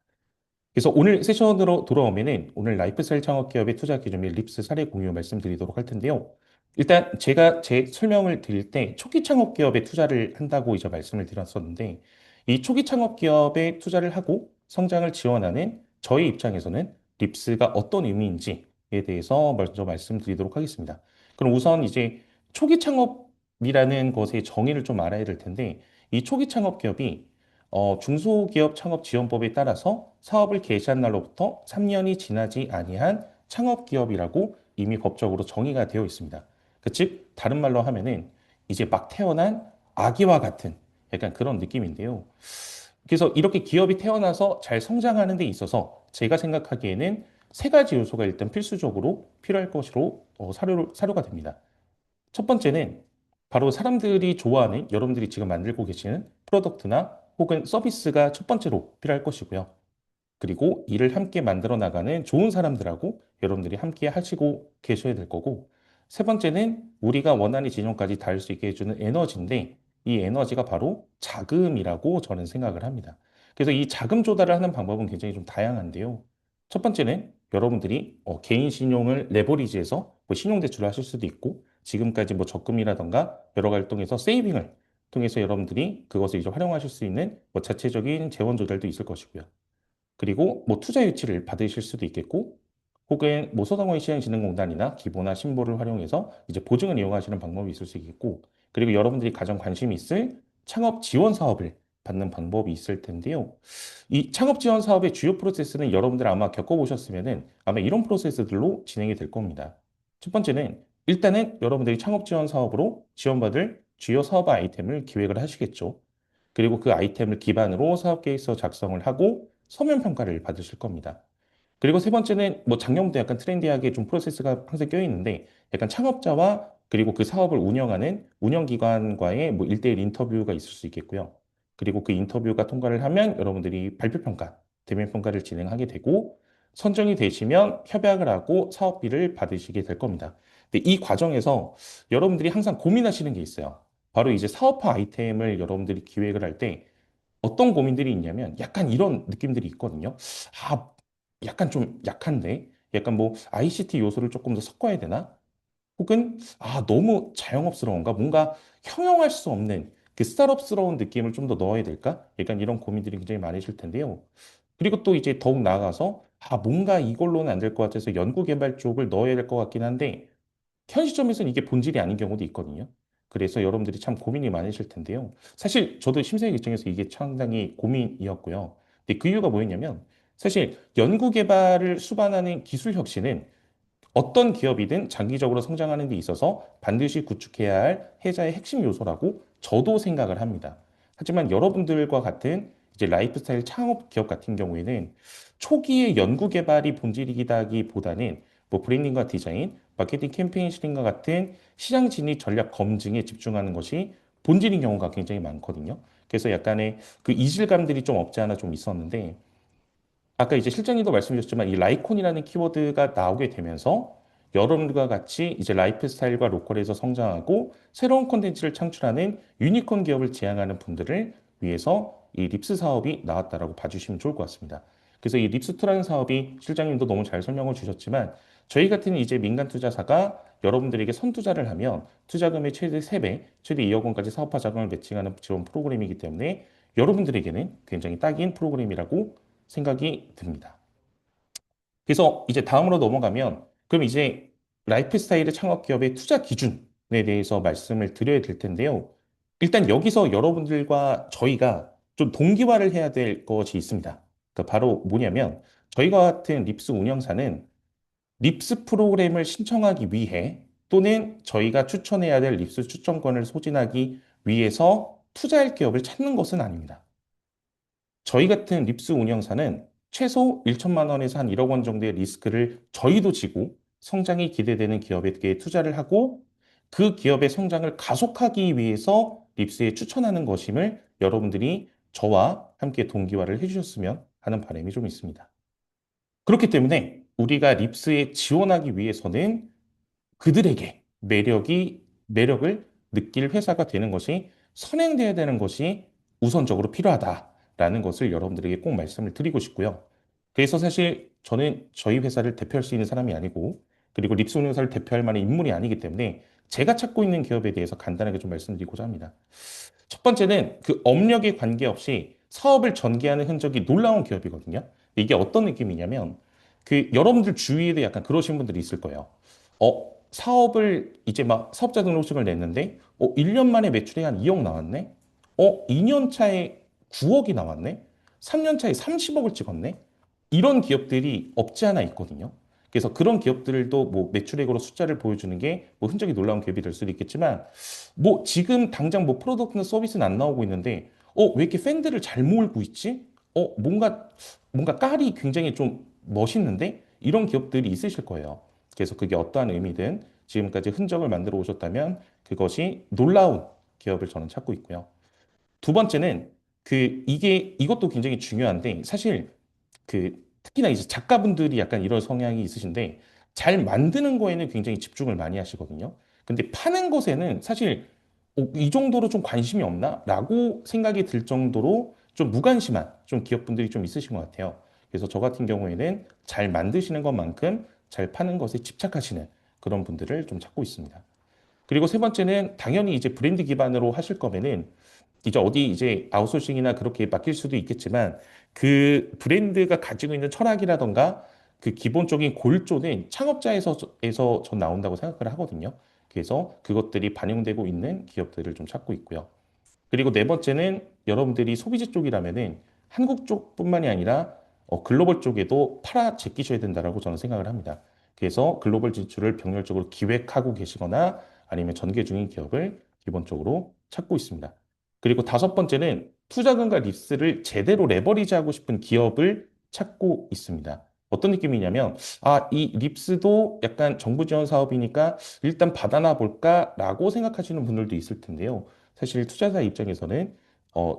그래서 오늘 세션으로 돌아오면은 오늘 라이프스타일 창업 기업의 투자 기준 및 립스 사례 공유 말씀드리도록 할 텐데요. 일단 제가 제 설명을 드릴 때 초기 창업 기업에 투자를 한다고 이제 말씀을 드렸었는데 이 초기 창업 기업에 투자를 하고 성장을 지원하는 저희 입장에서는 립스가 어떤 의미인지에 대해서 먼저 말씀드리도록 하겠습니다. 그럼 우선 이제 초기 창업이라는 것의 정의를 좀 알아야 될 텐데 이 초기 창업 기업이 중소기업 창업지원법에 따라서 사업을 개시한 날로부터 3년이 지나지 아니한 창업기업이라고 이미 법적으로 정의가 되어 있습니다. 즉, 다른 말로 하면은 이제 막 태어난 아기와 같은 약간 그런 느낌인데요. 그래서 이렇게 기업이 태어나서 잘 성장하는 데 있어서 제가 생각하기에는 세 가지 요소가 일단 필수적으로 필요할 것으로 사료가 됩니다. 첫 번째는 바로 사람들이 좋아하는 여러분들이 지금 만들고 계시는 프로덕트나 혹은 서비스가 첫 번째로 필요할 것이고요. 그리고 이를 함께 만들어 나가는 좋은 사람들하고 여러분들이 함께 하시고 계셔야 될 거고, 세 번째는 우리가 원하는 지점까지 닿을 수 있게 해주는 에너지인데, 이 에너지가 바로 자금이라고 저는 생각을 합니다. 그래서 이 자금 조달을 하는 방법은 굉장히 좀 다양한데요. 첫 번째는 여러분들이 개인 신용을 레버리지해서 뭐 신용 대출을 하실 수도 있고, 지금까지 뭐 적금이라던가 여러 가지 통해서 세이빙을 통해서 여러분들이 그것을 이제 활용하실 수 있는 뭐 자체적인 재원 조달도 있을 것이고요. 그리고 뭐 투자 유치를 받으실 수도 있겠고, 혹은 뭐 소상공인 시장진흥공단이나 기보나 신보를 활용해서 이제 보증을 이용하시는 방법이 있을 수 있겠고, 그리고 여러분들이 가장 관심이 있을 창업 지원 사업을 받는 방법이 있을 텐데요. 이 창업 지원 사업의 주요 프로세스는 여러분들 아마 겪어보셨으면은 아마 이런 프로세스들로 진행이 될 겁니다. 첫 번째는 일단은 여러분들이 창업 지원 사업으로 지원받을 주요 사업 아이템을 기획을 하시겠죠. 그리고 그 아이템을 기반으로 사업 계획서 작성을 하고 서면 평가를 받으실 겁니다. 그리고 세 번째는 뭐 작년부터 약간 트렌디하게 좀 프로세스가 항상 껴 있는데 약간 창업자와 그리고 그 사업을 운영하는 운영기관과의 뭐 1대1 인터뷰가 있을 수 있겠고요. 그리고 그 인터뷰가 통과를 하면 여러분들이 발표 평가, 대면 평가를 진행하게 되고 선정이 되시면 협약을 하고 사업비를 받으시게 될 겁니다. 근데 이 과정에서 여러분들이 항상 고민하시는 게 있어요. 바로 이제 사업화 아이템을 여러분들이 기획을 할 때 어떤 고민들이 있냐면 약간 이런 느낌들이 있거든요. 아, 약간 좀 약한데? 약간 뭐 ICT 요소를 조금 더 섞어야 되나? 혹은 너무 자영업스러운가? 뭔가 형용할 수 없는 그 스타트업스러운 느낌을 좀 더 넣어야 될까? 약간 이런 고민들이 굉장히 많으실 텐데요. 그리고 또 이제 더욱 나아가서 뭔가 이걸로는 안 될 것 같아서 연구개발 쪽을 넣어야 될 것 같긴 한데 현 시점에서는 이게 본질이 아닌 경우도 있거든요. 그래서 여러분들이 참 고민이 많으실 텐데요. 사실 저도 심사의 입장에서 이게 상당히 고민이었고요. 근데 그 이유가 뭐였냐면 사실 연구 개발을 수반하는 기술 혁신은 어떤 기업이든 장기적으로 성장하는 데 있어서 반드시 구축해야 할 해자의 핵심 요소라고 저도 생각을 합니다. 하지만 여러분들과 같은 이제 라이프스타일 창업 기업 같은 경우에는 초기의 연구 개발이 본질이기보다는 뭐 브랜딩과 디자인, 마케팅 캠페인 실행과 같은 시장 진입 전략 검증에 집중하는 것이 본질인 경우가 굉장히 많거든요. 그래서 약간의 그 이질감들이 좀 없지 않아 좀 있었는데 아까 이제 실장님도 말씀 주셨지만 이 라이콘이라는 키워드가 나오게 되면서 여러분과 같이 이제 라이프 스타일과 로컬에서 성장하고 새로운 콘텐츠를 창출하는 유니콘 기업을 지향하는 분들을 위해서 이 립스 사업이 나왔다라고 봐주시면 좋을 것 같습니다. 그래서 이 립스2라는 사업이 실장님도 너무 잘 설명을 주셨지만 저희 같은 이제 민간 투자사가 여러분들에게 선투자를 하면 투자금의 최대 3배, 최대 2억 원까지 사업화 자금을 매칭하는 지원 프로그램이기 때문에 여러분들에게는 굉장히 딱인 프로그램이라고 생각이 듭니다. 그래서 이제 다음으로 넘어가면 그럼 이제 라이프스타일 창업 기업의 투자 기준에 대해서 말씀을 드려야 될 텐데요. 일단 여기서 여러분들과 저희가 좀 동기화를 해야 될 것이 있습니다. 그러니까 바로 뭐냐면 저희가 같은 립스 운영사는 립스 프로그램을 신청하기 위해 또는 저희가 추천해야 될 립스 추천권을 소진하기 위해서 투자할 기업을 찾는 것은 아닙니다. 저희 같은 립스 운영사는 최소 1천만 원에서 한 1억 원 정도의 리스크를 저희도 지고 성장이 기대되는 기업에 투자를 하고 그 기업의 성장을 가속하기 위해서 립스에 추천하는 것임을 여러분들이 저와 함께 동기화를 해주셨으면 하는 바람이 좀 있습니다. 그렇기 때문에 우리가 립스에 지원하기 위해서는 그들에게 매력을 느낄 회사가 되는 것이 선행돼야 되는 것이 우선적으로 필요하다라는 것을 여러분들에게 꼭 말씀을 드리고 싶고요. 그래서 사실 저는 저희 회사를 대표할 수 있는 사람이 아니고 그리고 립스 운영사를 대표할 만한 인물이 아니기 때문에 제가 찾고 있는 기업에 대해서 간단하게 좀 말씀드리고자 합니다. 첫 번째는 그 업력에 관계없이 사업을 전개하는 흔적이 놀라운 기업이거든요. 이게 어떤 느낌이냐면 그 여러분들 주위에도 약간 그러신 분들이 있을 거예요. 사업을 이제 막 사업자 등록증을 냈는데 1년 만에 매출이 한 2억 나왔네. 2년 차에 9억이 나왔네. 3년 차에 30억을 찍었네. 이런 기업들이 없지 않아 있거든요. 그래서 그런 기업들도 뭐 매출액으로 숫자를 보여주는 게 뭐 흔적이 놀라운 기업이 될 수도 있겠지만 뭐 지금 당장 뭐 프로덕트나 서비스는 안 나오고 있는데 왜 이렇게 팬들을 잘 모으고 있지? 뭔가 깔이 굉장히 좀 멋있는데 이런 기업들이 있으실 거예요. 그래서 그게 어떠한 의미든 지금까지 흔적을 만들어 오셨다면 그것이 놀라운 기업을 저는 찾고 있고요. 두 번째는 이것도 굉장히 중요한데 사실 특히나 이제 작가분들이 약간 이런 성향이 있으신데 잘 만드는 거에는 굉장히 집중을 많이 하시거든요. 근데 파는 것에는 사실 이 정도로 좀 관심이 없나? 라고 생각이 들 정도로 좀 무관심한 좀 기업분들이 좀 있으신 것 같아요. 그래서 저 같은 경우에는 잘 만드시는 것만큼 잘 파는 것에 집착하시는 그런 분들을 좀 찾고 있습니다. 그리고 세 번째는 당연히 이제 브랜드 기반으로 하실 거면은 이제 어디 이제 아웃소싱이나 그렇게 맡길 수도 있겠지만 그 브랜드가 가지고 있는 철학이라던가 그 기본적인 골조는 창업자에서 전 나온다고 생각을 하거든요. 그래서 그것들이 반영되고 있는 기업들을 좀 찾고 있고요. 그리고 네 번째는 여러분들이 소비재 쪽이라면은 한국 쪽뿐만이 아니라 글로벌 쪽에도 팔아 제끼셔야 된다라고 저는 생각을 합니다. 그래서 글로벌 진출을 병렬적으로 기획하고 계시거나 아니면 전개 중인 기업을 기본적으로 찾고 있습니다. 그리고 다섯 번째는 투자금과 립스를 제대로 레버리지하고 싶은 기업을 찾고 있습니다. 어떤 느낌이냐면, 이 립스도 약간 정부 지원 사업이니까 일단 받아나 볼까라고 생각하시는 분들도 있을 텐데요. 사실 투자자 입장에서는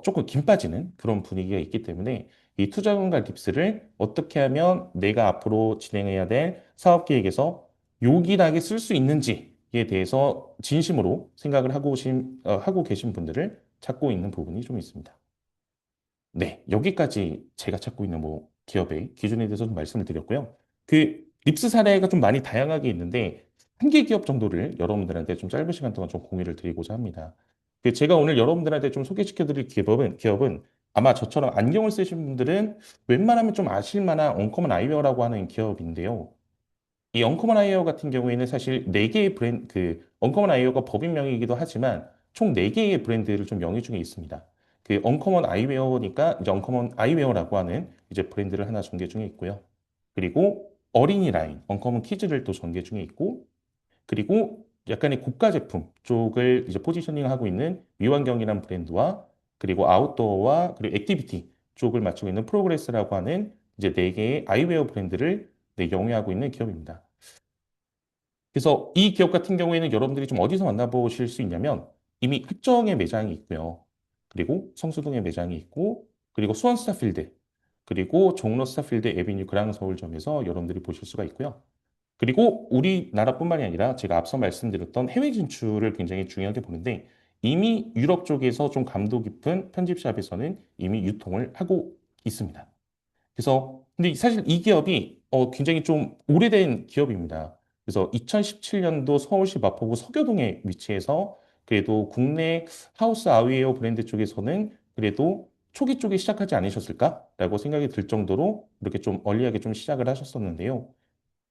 조금 긴 빠지는 그런 분위기가 있기 때문에 이 투자금과 립스를 어떻게 하면 내가 앞으로 진행해야 될 사업 계획에서 요긴하게 쓸 수 있는지에 대해서 진심으로 생각을 하고 계신 분들을 찾고 있는 부분이 좀 있습니다. 네, 여기까지 제가 찾고 있는 뭐 기업의 기준에 대해서 좀 말씀을 드렸고요. 립스 사례가 좀 많이 다양하게 있는데 한 개 기업 정도를 여러분들한테 좀 짧은 시간 동안 좀 공유를 드리고자 합니다. 제가 오늘 여러분들한테 좀 소개시켜 드릴 기업은 아마 저처럼 안경을 쓰신 분들은 웬만하면 좀 아실 만한 언커먼 아이웨어라고 하는 기업인데요. 이 언커먼 아이웨어 같은 경우에는 사실 네개의 언커먼 아이웨어가 법인명이기도 하지만 총 네개의 브랜드를 좀 명의 중에 있습니다. 언커먼 아이웨어니까 이제 언커먼 아이웨어라고 하는 이제 브랜드를 하나 전개 중에 있고요. 그리고 어린이 라인, 언커먼 키즈를 또 전개 중에 있고, 그리고 약간의 고가 제품 쪽을 이제 포지셔닝하고 있는 미완경이라는 브랜드와 그리고 아웃도어와 그리고 액티비티 쪽을 맞추고 있는 프로그레스라고 하는 이제 네 개의 아이웨어 브랜드를 영위하고 있는 기업입니다. 그래서 이 기업 같은 경우에는 여러분들이 좀 어디서 만나보실 수 있냐면 이미 합정에 매장이 있고요. 그리고 성수동에 매장이 있고 그리고 수원 스타필드 그리고 종로 스타필드 에비뉴 그랑 서울점에서 여러분들이 보실 수가 있고요. 그리고 우리나라뿐만이 아니라 제가 앞서 말씀드렸던 해외 진출을 굉장히 중요하게 보는데 이미 유럽 쪽에서 좀 감도 깊은 편집샵에서는 이미 유통을 하고 있습니다. 그래서 근데 사실 이 기업이 굉장히 좀 오래된 기업입니다. 그래서 2017년도 서울시 마포구 서교동에 위치해서 그래도 국내 하우스 아위에어 브랜드 쪽에서는 그래도 초기 쪽에 시작하지 않으셨을까라고 생각이 들 정도로 이렇게 좀 얼리하게 좀 시작을 하셨었는데요.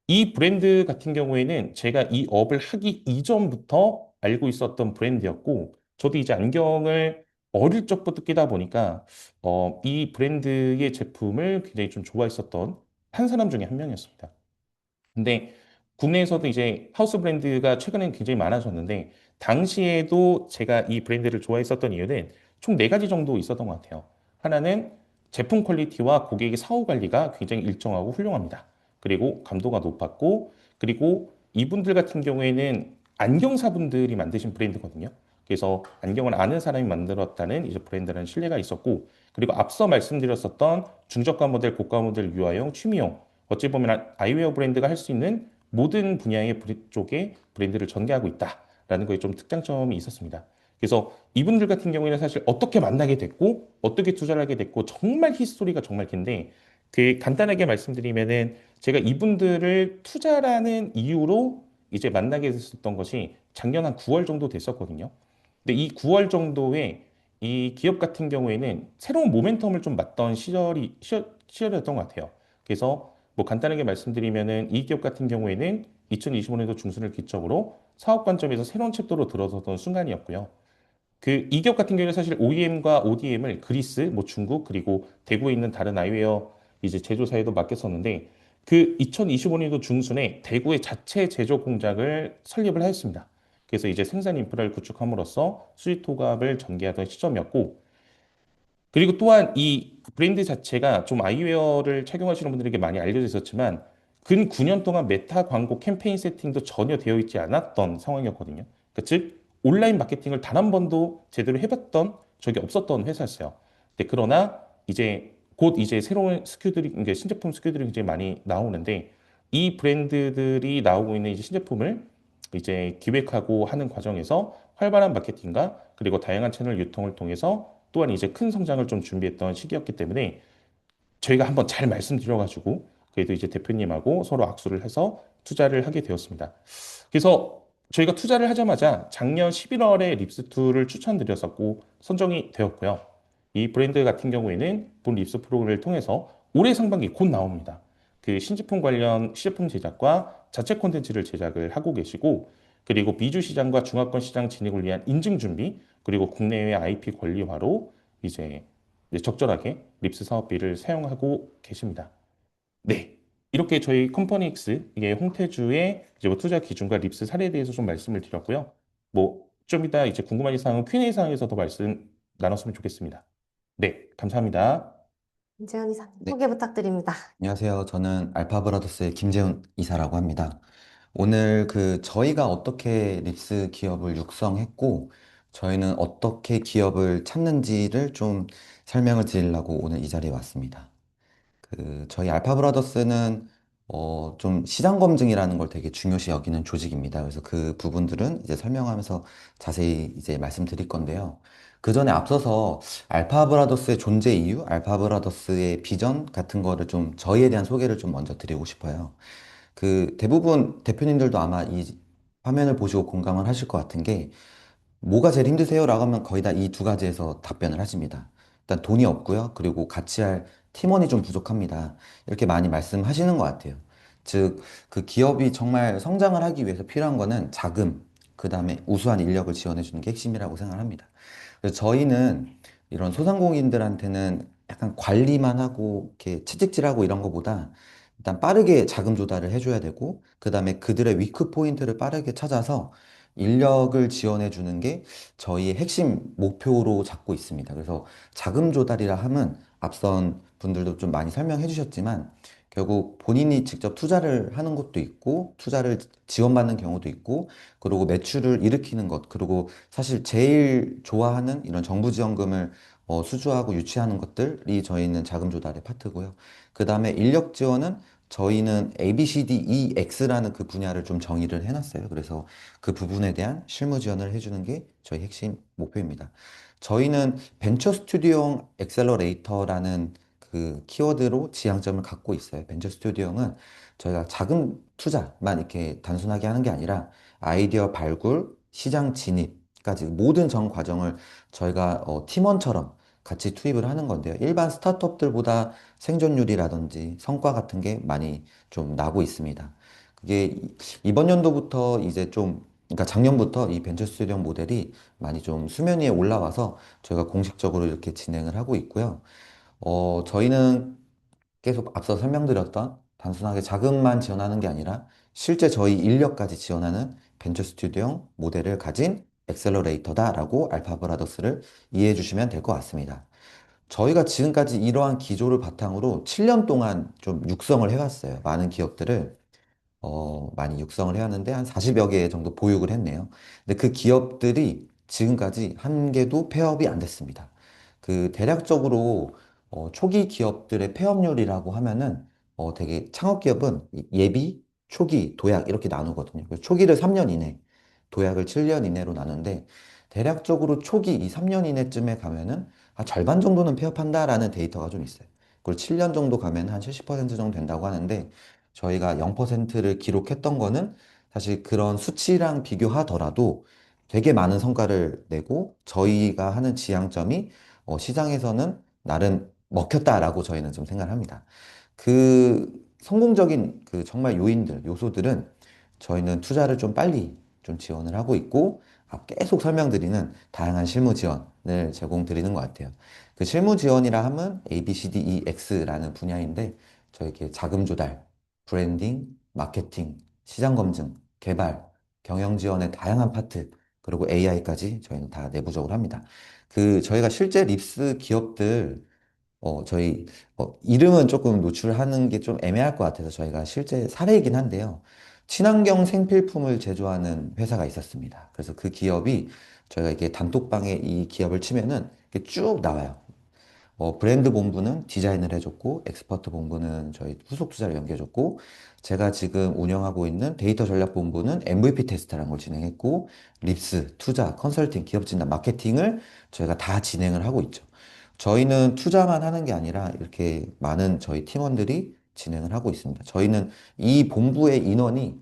이 브랜드 같은 경우에는 제가 이 업을 하기 이전부터 알고 있었던 브랜드였고, 저도 이제 안경을 어릴 적부터 끼다 보니까, 이 브랜드의 제품을 굉장히 좀 좋아했었던 한 사람 중에 한 명이었습니다. 근데 국내에서도 이제 하우스 브랜드가 최근엔 굉장히 많아졌는데, 당시에도 제가 이 브랜드를 좋아했었던 이유는 총 네 가지 정도 있었던 것 같아요. 하나는 제품 퀄리티와 고객의 사후 관리가 굉장히 일정하고 훌륭합니다. 그리고 감도가 높았고, 그리고 이분들 같은 경우에는 안경사분들이 만드신 브랜드거든요. 그래서 안경을 아는 사람이 만들었다는 이제 브랜드라는 신뢰가 있었고, 그리고 앞서 말씀드렸었던 중저가 모델, 고가 모델, 유아용, 취미용, 어찌 보면 아이웨어 브랜드가 할 수 있는 모든 분야의 쪽에 브랜드를 전개하고 있다라는 거에 좀 특장점이 있었습니다. 그래서 이분들 같은 경우에는 사실 어떻게 만나게 됐고 어떻게 투자를 하게 됐고 정말 히스토리가 정말 긴데, 그 간단하게 말씀드리면은 제가 이분들을 투자라는 이유로 이제 만나게 됐었던 것이 작년 한 9월 정도 됐었거든요. 근데 이 9월 정도에 이 기업 같은 경우에는 새로운 모멘텀을 좀 맞던 시절이었던 것 같아요. 그래서 뭐 간단하게 말씀드리면은 이 기업 같은 경우에는 2025년도 중순을 기점으로 사업 관점에서 새로운 챕터로 들어섰던 순간이었고요. 그 이 기업 같은 경우에는 사실 OEM과 ODM을 그리스, 뭐 중국, 그리고 대구에 있는 다른 아이웨어 이제 제조사에도 맡겼었는데, 그 2025년도 중순에 대구에 자체 제조 공장을 설립을 하였습니다. 그래서 이제 생산 인프라를 구축함으로써 수지 토갑을 전개하던 시점이었고, 그리고 또한 이 브랜드 자체가 좀 아이웨어를 착용하시는 분들에게 많이 알려져 있었지만 근 9년 동안 메타 광고 캠페인 세팅도 전혀 되어 있지 않았던 상황이었거든요. 그러니까 즉 온라인 마케팅을 단 한 번도 제대로 해봤던 적이 없었던 회사였어요. 근데 그러나 이제 곧 이제 새로운 스큐들이 이제 신제품 스큐들이 굉장히 많이 나오는데, 이 브랜드들이 나오고 있는 이제 신제품을 이제 기획하고 하는 과정에서 활발한 마케팅과 그리고 다양한 채널 유통을 통해서 또한 이제 큰 성장을 좀 준비했던 시기였기 때문에 저희가 한번 잘 말씀드려가지고 그래도 이제 대표님하고 서로 악수를 해서 투자를 하게 되었습니다. 그래서 저희가 투자를 하자마자 작년 11월에 립스2를 추천드렸었고 선정이 되었고요. 이 브랜드 같은 경우에는 본 립스 프로그램을 통해서 올해 상반기 곧 나옵니다. 그 신제품 관련 시제품 제작과 자체 콘텐츠를 제작을 하고 계시고, 그리고 미주 시장과 중화권 시장 진입을 위한 인증 준비, 그리고 국내외 IP 권리화로 이제 적절하게 립스 사업비를 사용하고 계십니다. 네. 이렇게 저희 컴퍼니X, 이게 홍태주의 이제 뭐 투자 기준과 립스 사례에 대해서 좀 말씀을 드렸고요. 뭐 좀 이따 이제 궁금한 사항은 Q&A 사항에서 더 말씀 나눴으면 좋겠습니다. 네, 감사합니다. 김재현 이사님, 네, 소개 부탁드립니다. 안녕하세요. 저는 알파브라더스의 김재훈 이사라고 합니다. 오늘 저희가 어떻게 립스 기업을 육성했고, 저희는 어떻게 기업을 찾는지를 좀 설명을 드리려고 오늘 이 자리에 왔습니다. 저희 알파브라더스는 좀 시장 검증이라는 걸 되게 중요시 여기는 조직입니다. 그래서 그 부분들은 이제 설명하면서 자세히 이제 말씀드릴 건데요. 그 전에 앞서서 알파브라더스의 존재 이유, 알파브라더스의 비전 같은 거를 좀 저희에 대한 소개를 좀 먼저 드리고 싶어요. 대부분 대표님들도 아마 이 화면을 보시고 공감을 하실 것 같은 게, 뭐가 제일 힘드세요? 라고 하면 거의 다 이 두 가지에서 답변을 하십니다. 일단 돈이 없고요. 그리고 같이 할 팀원이 좀 부족합니다. 이렇게 많이 말씀하시는 것 같아요. 즉, 그 기업이 정말 성장을 하기 위해서 필요한 거는 자금, 그 다음에 우수한 인력을 지원해 주는 게 핵심이라고 생각합니다. 그래서 저희는 이런 소상공인들한테는 약간 관리만 하고 이렇게 채찍질하고 이런 거보다 일단 빠르게 자금 조달을 해줘야 되고, 그 다음에 그들의 위크 포인트를 빠르게 찾아서 인력을 지원해 주는 게 저희의 핵심 목표로 잡고 있습니다. 그래서 자금 조달이라 함은 앞선 분들도 좀 많이 설명해 주셨지만, 결국 본인이 직접 투자를 하는 것도 있고, 투자를 지원받는 경우도 있고, 그리고 매출을 일으키는 것, 그리고 사실 제일 좋아하는 이런 정부 지원금을 수주하고 유치하는 것들이 저희는 자금 조달의 파트고요. 그 다음에 인력 지원은 저희는 ABCDEX라는 그 분야를 좀 정의를 해놨어요. 그래서 그 부분에 대한 실무 지원을 해주는 게 저희 핵심 목표입니다. 저희는 벤처 스튜디오용 엑셀러레이터라는 그 키워드로 지향점을 갖고 있어요. 벤처 스튜디오는 저희가 자금 투자만 이렇게 단순하게 하는 게 아니라 아이디어 발굴, 시장 진입까지 모든 전 과정을 저희가 팀원처럼 같이 투입을 하는 건데요. 일반 스타트업들보다 생존율이라든지 성과 같은 게 많이 좀 나고 있습니다. 그게 이번 연도부터 이제 좀, 그러니까 작년부터 이 벤처 스튜디오 모델이 많이 좀 수면 위에 올라와서 저희가 공식적으로 이렇게 진행을 하고 있고요. 저희는 계속 앞서 설명드렸던 단순하게 자금만 지원하는 게 아니라 실제 저희 인력까지 지원하는 벤처 스튜디오 모델을 가진 엑셀러레이터다라고 알파브라더스를 이해해 주시면 될 것 같습니다. 저희가 지금까지 이러한 기조를 바탕으로 7년 동안 좀 육성을 해왔어요. 많은 기업들을 많이 육성을 해왔는데 한 40여 개 정도 보육을 했네요. 근데 그 기업들이 지금까지 한 개도 폐업이 안 됐습니다. 그 대략적으로 초기 기업들의 폐업률이라고 하면은 되게 창업 기업은 예비, 초기, 도약 이렇게 나누거든요. 그래서 초기를 3년 이내, 도약을 7년 이내로 나누는데 대략적으로 초기 이 3년 이내쯤에 가면은 한 절반 정도는 폐업한다라는 데이터가 좀 있어요. 그리고 7년 정도 가면 한 70% 정도 된다고 하는데 저희가 0%를 기록했던 거는 사실 그런 수치랑 비교하더라도 되게 많은 성과를 내고 저희가 하는 지향점이 시장에서는 나름 먹혔다라고 저희는 좀 생각을 합니다. 그 성공적인 그 정말 요인들, 요소들은 저희는 투자를 좀 빨리 좀 지원을 하고 있고 계속 설명드리는 다양한 실무 지원을 제공드리는 것 같아요. 그 실무 지원이라 하면 A, B, C, D, E, X라는 분야인데 저희 이렇게 자금 조달, 브랜딩, 마케팅, 시장 검증, 개발, 경영 지원의 다양한 파트, 그리고 AI까지 저희는 다 내부적으로 합니다. 그 저희가 실제 립스 기업들 저희 이름은 조금 노출하는 게 좀 애매할 것 같아서 저희가 실제 사례이긴 한데요. 친환경 생필품을 제조하는 회사가 있었습니다. 그래서 그 기업이 저희가 이게 단톡방에 이 기업을 치면은 이렇게 쭉 나와요. 브랜드 본부는 디자인을 해줬고, 엑스퍼트 본부는 저희 후속 투자를 연계해줬고, 제가 지금 운영하고 있는 데이터 전략 본부는 MVP 테스트라는 걸 진행했고, 립스, 투자, 컨설팅, 기업 진단, 마케팅을 저희가 다 진행을 하고 있죠. 저희는 투자만 하는 게 아니라 이렇게 많은 저희 팀원들이 진행을 하고 있습니다. 저희는 이 본부의 인원이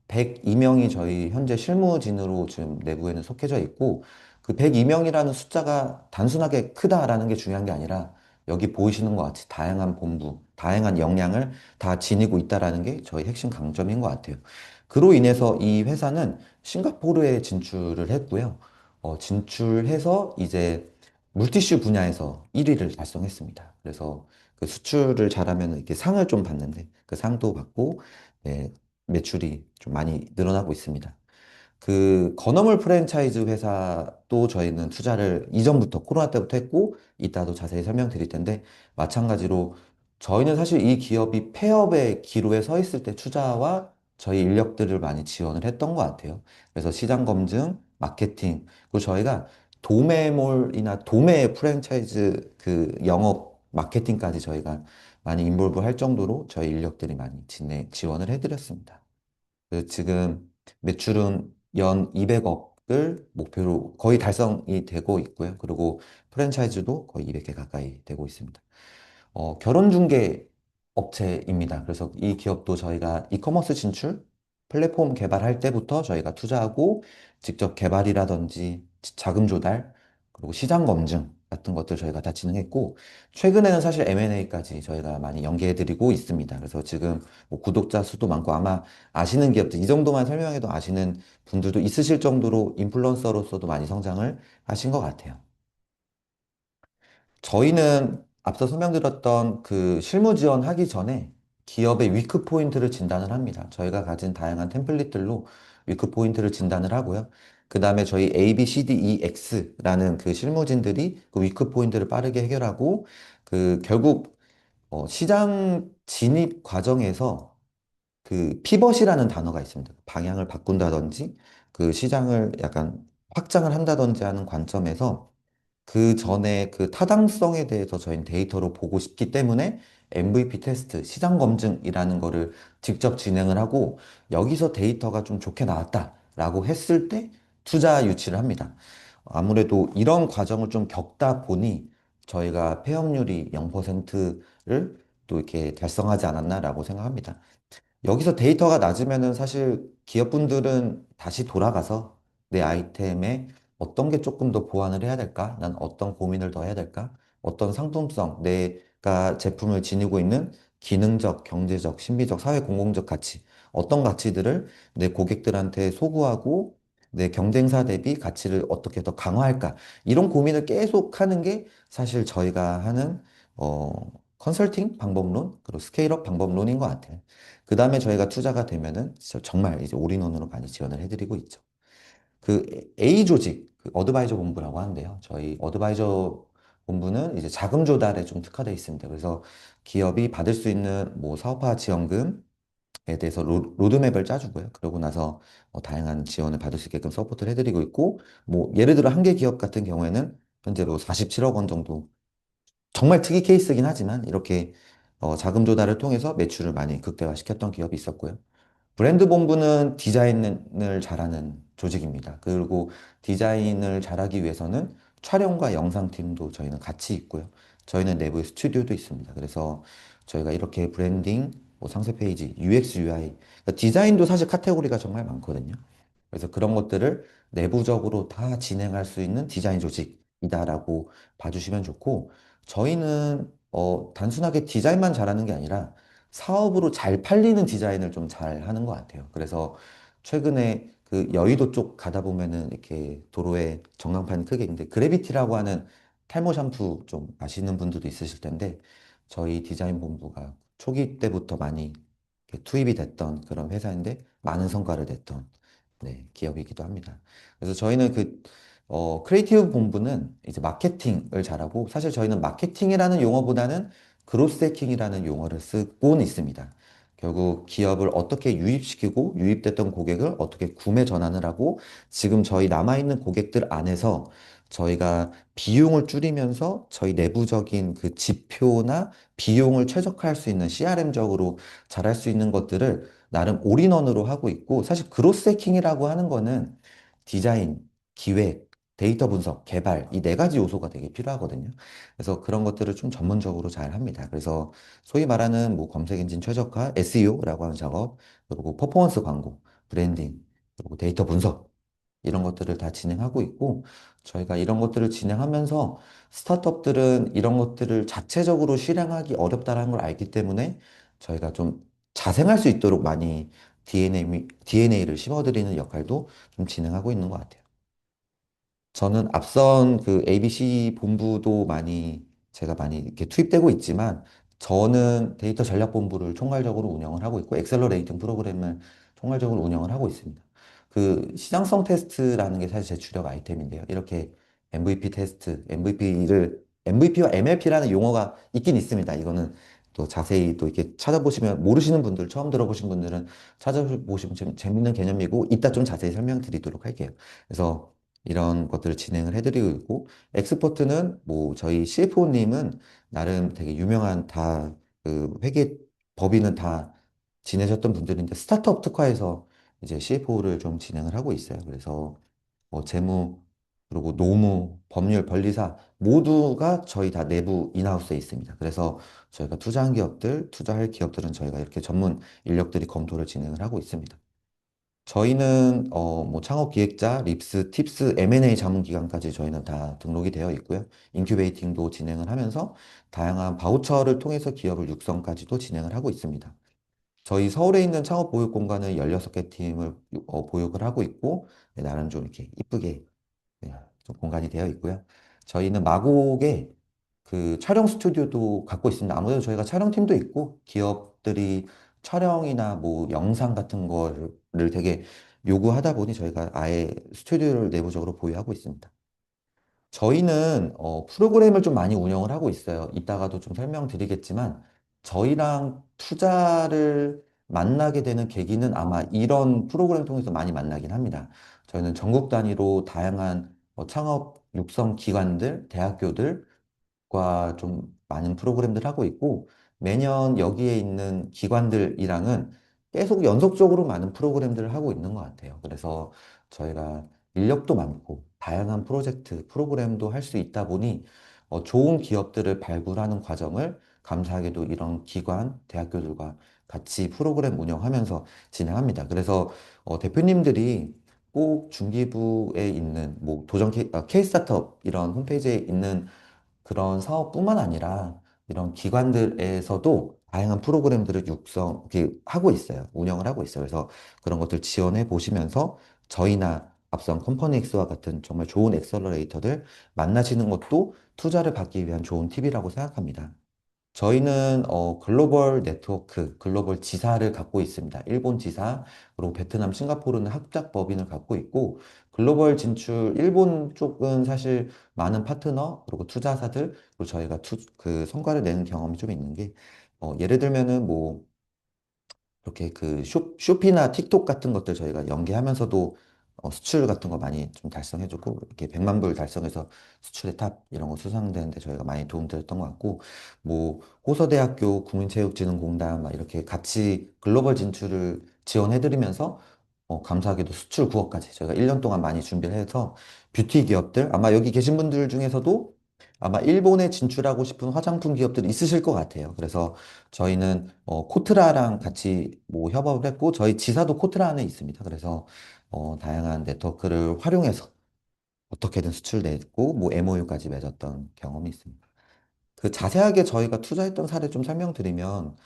102명이 저희 현재 실무진으로 지금 내부에는 속해져 있고, 그 102명이라는 숫자가 단순하게 크다라는 게 중요한 게 아니라 여기 보이시는 것 같이 다양한 본부, 다양한 역량을 다 지니고 있다라는 게 저희 핵심 강점인 것 같아요. 그로 인해서 이 회사는 싱가포르에 진출을 했고요. 진출해서 이제 물티슈 분야에서 1위를 달성했습니다. 그래서 그 수출을 잘하면 이렇게 상을 좀 받는데 그 상도 받고 네, 매출이 좀 많이 늘어나고 있습니다. 그 건어물 프랜차이즈 회사도 저희는 투자를 이전부터 코로나 때부터 했고 이따도 자세히 설명드릴 텐데 마찬가지로 저희는 사실 이 기업이 폐업의 기로에 서 있을 때 투자와 저희 인력들을 많이 지원을 했던 것 같아요. 그래서 시장 검증, 마케팅, 그리고 저희가 도매몰이나 도매 프랜차이즈 그 영업 마케팅까지 저희가 많이 인볼브 할 정도로 저희 인력들이 많이 지원을 해드렸습니다. 지금 매출은 연 200억을 목표로 거의 달성이 되고 있고요. 그리고 프랜차이즈도 거의 200개 가까이 되고 있습니다. 결혼중개 업체입니다. 그래서 이 기업도 저희가 이커머스 진출, 플랫폼 개발할 때부터 저희가 투자하고 직접 개발이라든지 자금 조달, 그리고 시장 검증 같은 것들 저희가 다 진행했고, 최근에는 사실 M&A까지 저희가 많이 연계해드리고 있습니다. 그래서 지금 뭐 구독자 수도 많고 아마 아시는 기업들, 이 정도만 설명해도 아시는 분들도 있으실 정도로 인플루언서로서도 많이 성장을 하신 것 같아요. 저희는 앞서 설명드렸던 그 실무 지원하기 전에 기업의 위크 포인트를 진단을 합니다. 저희가 가진 다양한 템플릿들로 위크 포인트를 진단을 하고요. 그 다음에 저희 A, B, C, D, E, X라는 그 실무진들이 그 위크 포인트를 빠르게 해결하고 그 결국 시장 진입 과정에서 그 피벗이라는 단어가 있습니다. 방향을 바꾼다든지 그 시장을 약간 확장을 한다든지 하는 관점에서 그 전에 그 타당성에 대해서 저희는 데이터로 보고 싶기 때문에 MVP 테스트, 시장 검증이라는 거를 직접 진행을 하고 여기서 데이터가 좀 좋게 나왔다라고 했을 때 투자 유치를 합니다. 아무래도 이런 과정을 좀 겪다 보니 저희가 폐업률이 0%를 또 이렇게 달성하지 않았나라고 생각합니다. 여기서 데이터가 낮으면은 사실 기업분들은 다시 돌아가서 내 아이템에 어떤 게 조금 더 보완을 해야 될까? 난 어떤 고민을 더 해야 될까? 어떤 상품성, 내가 제품을 지니고 있는 기능적, 경제적, 신비적, 사회 공공적 가치, 어떤 가치들을 내 고객들한테 소구하고 내 경쟁사 대비 가치를 어떻게 더 강화할까? 이런 고민을 계속 하는 게 사실 저희가 하는 어, 컨설팅 방법론, 그리고 스케일업 방법론인 것 같아요. 그 다음에 저희가 투자가 되면은 정말 이제 올인원으로 많이 지원을 해드리고 있죠. 그 A 조직, 그 어드바이저 본부라고 하는데요. 저희 어드바이저 본부는 이제 자금 조달에 좀 특화되어 있습니다. 그래서 기업이 받을 수 있는 뭐 사업화 지원금에 대해서 로드맵을 짜주고요. 그러고 나서 다양한 지원을 받을 수 있게끔 서포트를 해드리고 있고, 뭐 예를 들어 한 개 기업 같은 경우에는 현재 뭐 47억 원 정도 정말 특이 케이스긴 하지만 이렇게 자금 조달을 통해서 매출을 많이 극대화시켰던 기업이 있었고요. 브랜드 본부는 디자인을 잘하는 조직입니다. 그리고 디자인을 잘하기 위해서는 촬영과 영상팀도 저희는 같이 있고요. 저희는 내부에 스튜디오도 있습니다. 그래서 저희가 이렇게 브랜딩, 뭐 상세 페이지, UX, UI, 그러니까 디자인도 사실 카테고리가 정말 많거든요. 그래서 그런 것들을 내부적으로 다 진행할 수 있는 디자인 조직이다라고 봐주시면 좋고, 저희는 단순하게 디자인만 잘하는 게 아니라 사업으로 잘 팔리는 디자인을 좀 잘 하는 것 같아요. 그래서 최근에 그 여의도 쪽 가다 보면은 이렇게 도로에 전광판이 크게 있는데 그래비티라고 하는 탈모 샴푸 좀 아시는 분들도 있으실 텐데 저희 디자인 본부가 초기 때부터 많이 이렇게 투입이 됐던 그런 회사인데 많은 성과를 냈던 네, 기업이기도 합니다. 그래서 저희는 크리에이티브 본부는 이제 마케팅을 잘하고, 사실 저희는 마케팅이라는 용어보다는 그로스 해킹이라는 용어를 쓰고는 있습니다. 결국 기업을 어떻게 유입시키고, 유입됐던 고객을 어떻게 구매 전환을 하고, 지금 저희 남아있는 고객들 안에서 저희가 비용을 줄이면서 저희 내부적인 그 지표나 비용을 최적화할 수 있는 CRM적으로 잘할 수 있는 것들을 나름 올인원으로 하고 있고, 사실 그로스 해킹이라고 하는 거는 디자인, 기획, 데이터 분석, 개발, 이 네 가지 요소가 되게 필요하거든요. 그래서 그런 것들을 좀 전문적으로 잘 합니다. 그래서 소위 말하는 뭐 검색 엔진 최적화, SEO라고 하는 작업, 그리고 퍼포먼스 광고, 브랜딩, 그리고 데이터 분석, 이런 것들을 다 진행하고 있고, 저희가 이런 것들을 진행하면서 스타트업들은 이런 것들을 자체적으로 실행하기 어렵다는 걸 알기 때문에 저희가 좀 자생할 수 있도록 많이 DNA를 심어드리는 역할도 좀 진행하고 있는 것 같아요. 저는 앞선 그 ABC 본부도 제가 많이 이렇게 투입되고 있지만, 저는 데이터 전략 본부를 총괄적으로 운영을 하고 있고, 엑셀러레이팅 프로그램을 총괄적으로 운영을 하고 있습니다. 그 시장성 테스트라는 게 사실 제 주력 아이템인데요. 이렇게 MVP 테스트, MVP와 MLP라는 용어가 있긴 있습니다. 이거는 또 자세히 또 이렇게 찾아보시면, 모르시는 분들, 처음 들어보신 분들은 찾아보시면 재밌는 개념이고, 이따 좀 자세히 설명드리도록 할게요. 그래서 이런 것들을 진행을 해드리고 있고, 엑스퍼트는 뭐 저희 CFO님은 나름 되게 유명한 그 회계 법인은 다 지내셨던 분들인데 스타트업 특화에서 이제 CFO를 좀 진행을 하고 있어요. 그래서 뭐 재무, 그리고 노무, 법률, 변리사 모두가 저희 다 내부 인하우스에 있습니다. 그래서 저희가 투자한 기업들, 투자할 기업들은 저희가 이렇게 전문 인력들이 검토를 진행을 하고 있습니다. 저희는 뭐 창업 기획자, 립스, 팁스, M&A 자문 기관까지 저희는 다 등록이 되어 있고요. 인큐베이팅도 진행을 하면서 다양한 바우처를 통해서 기업을 육성까지도 진행을 하고 있습니다. 저희 서울에 있는 창업 보육 공간을 16개 팀을 보육을 하고 있고, 네, 나름 좀 이렇게 이쁘게 네, 좀 공간이 되어 있고요. 저희는 마곡에 그 촬영 스튜디오도 갖고 있습니다. 아무래도 저희가 촬영팀도 있고 기업들이 촬영이나 뭐 영상 같은 거를 되게 요구하다 보니 저희가 아예 스튜디오를 내부적으로 보유하고 있습니다. 저희는 프로그램을 좀 많이 운영을 하고 있어요. 이따가도 좀 설명드리겠지만 저희랑 투자를 만나게 되는 계기는 아마 이런 프로그램 통해서 많이 만나긴 합니다. 저희는 전국 단위로 다양한 창업 육성 기관들, 대학교들과 좀 많은 프로그램들 하고 있고 매년 여기에 있는 기관들이랑은 계속 연속적으로 많은 프로그램들을 하고 있는 것 같아요. 그래서 저희가 인력도 많고 다양한 프로젝트, 프로그램도 할 수 있다 보니 좋은 기업들을 발굴하는 과정을 감사하게도 이런 기관, 대학교들과 같이 프로그램 운영하면서 진행합니다. 그래서 대표님들이 꼭 중기부에 있는 뭐 K 스타트업 이런 홈페이지에 있는 그런 사업뿐만 아니라 이런 기관들에서도 다양한 프로그램들을 이렇게 하고 있어요. 운영을 하고 있어요. 그래서 그런 것들 지원해 보시면서 저희나 앞선 컴퍼니엑스와 같은 정말 좋은 엑셀러레이터들 만나시는 것도 투자를 받기 위한 좋은 팁이라고 생각합니다. 저희는 글로벌 네트워크, 글로벌 지사를 갖고 있습니다. 일본 지사, 그리고 베트남, 싱가포르는 합작 법인을 갖고 있고, 글로벌 진출, 일본 쪽은 사실 많은 파트너, 그리고 투자사들, 그리고 저희가 그 성과를 내는 경험이 좀 있는 게, 예를 들면은 뭐, 이렇게 그 쇼피나 틱톡 같은 것들 저희가 연계하면서도 수출 같은 거 많이 좀 달성해주고 이렇게 100만 불 달성해서 수출의 탑 이런 거 수상되는데 저희가 많이 도움드렸던 것 같고 뭐 호서대학교 국민체육진흥공단 막 이렇게 같이 글로벌 진출을 지원해드리면서 감사하게도 수출 9억까지 저희가 1년 동안 많이 준비를 해서 뷰티 기업들 아마 여기 계신 분들 중에서도 아마 일본에 진출하고 싶은 화장품 기업들이 있으실 것 같아요. 그래서 저희는 코트라랑 같이 뭐 협업을 했고 저희 지사도 코트라 안에 있습니다. 그래서 다양한 네트워크를 활용해서 어떻게든 수출냈고 뭐 MOU까지 맺었던 경험이 있습니다. 그 자세하게 저희가 투자했던 사례 좀 설명드리면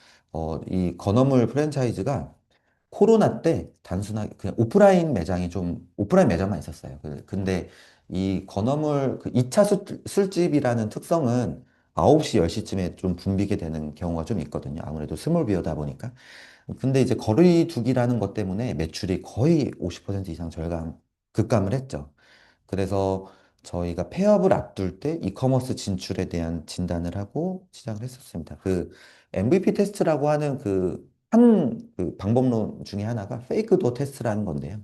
이 건어물 프랜차이즈가 코로나 때 단순하게 그냥 오프라인 매장만 있었어요. 근데 이 건어물 그 2차 술집이라는 특성은 9시, 10시쯤에 좀 붐비게 되는 경우가 좀 있거든요. 아무래도 스몰 비어다 보니까. 근데 이제 거리 두기라는 것 때문에 매출이 거의 50% 이상 급감을 했죠. 그래서 저희가 폐업을 앞둘 때 이커머스 진출에 대한 진단을 하고 시작을 했었습니다. 그 MVP 테스트라고 하는 그 방법론 중에 하나가 페이크 도어 테스트라는 건데요.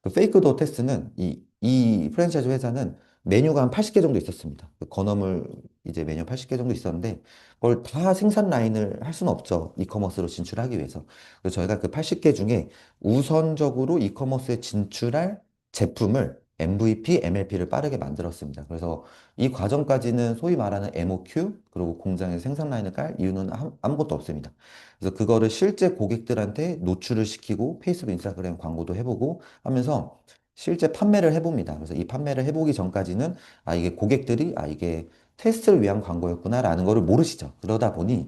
그 페이크 도어 테스트는 이 프랜차이즈 회사는 메뉴가 한 80개 정도 있었습니다. 그 건어물 이제 메뉴 80개 정도 있었는데 그걸 다 생산 라인을 할 수는 없죠. 이커머스로 진출하기 위해서. 그래서 저희가 그 80개 중에 우선적으로 이커머스에 진출할 제품을 MVP, MLP를 빠르게 만들었습니다. 그래서 이 과정까지는 소위 말하는 MOQ, 그리고 공장에 생산 라인을 깔 이유는 아무것도 없습니다. 그래서 그거를 실제 고객들한테 노출을 시키고 페이스북, 인스타그램 광고도 해보고 하면서 실제 판매를 해봅니다. 그래서 이 판매를 해보기 전까지는 이게 고객들이 이게 테스트를 위한 광고였구나라는 거를 모르시죠. 그러다 보니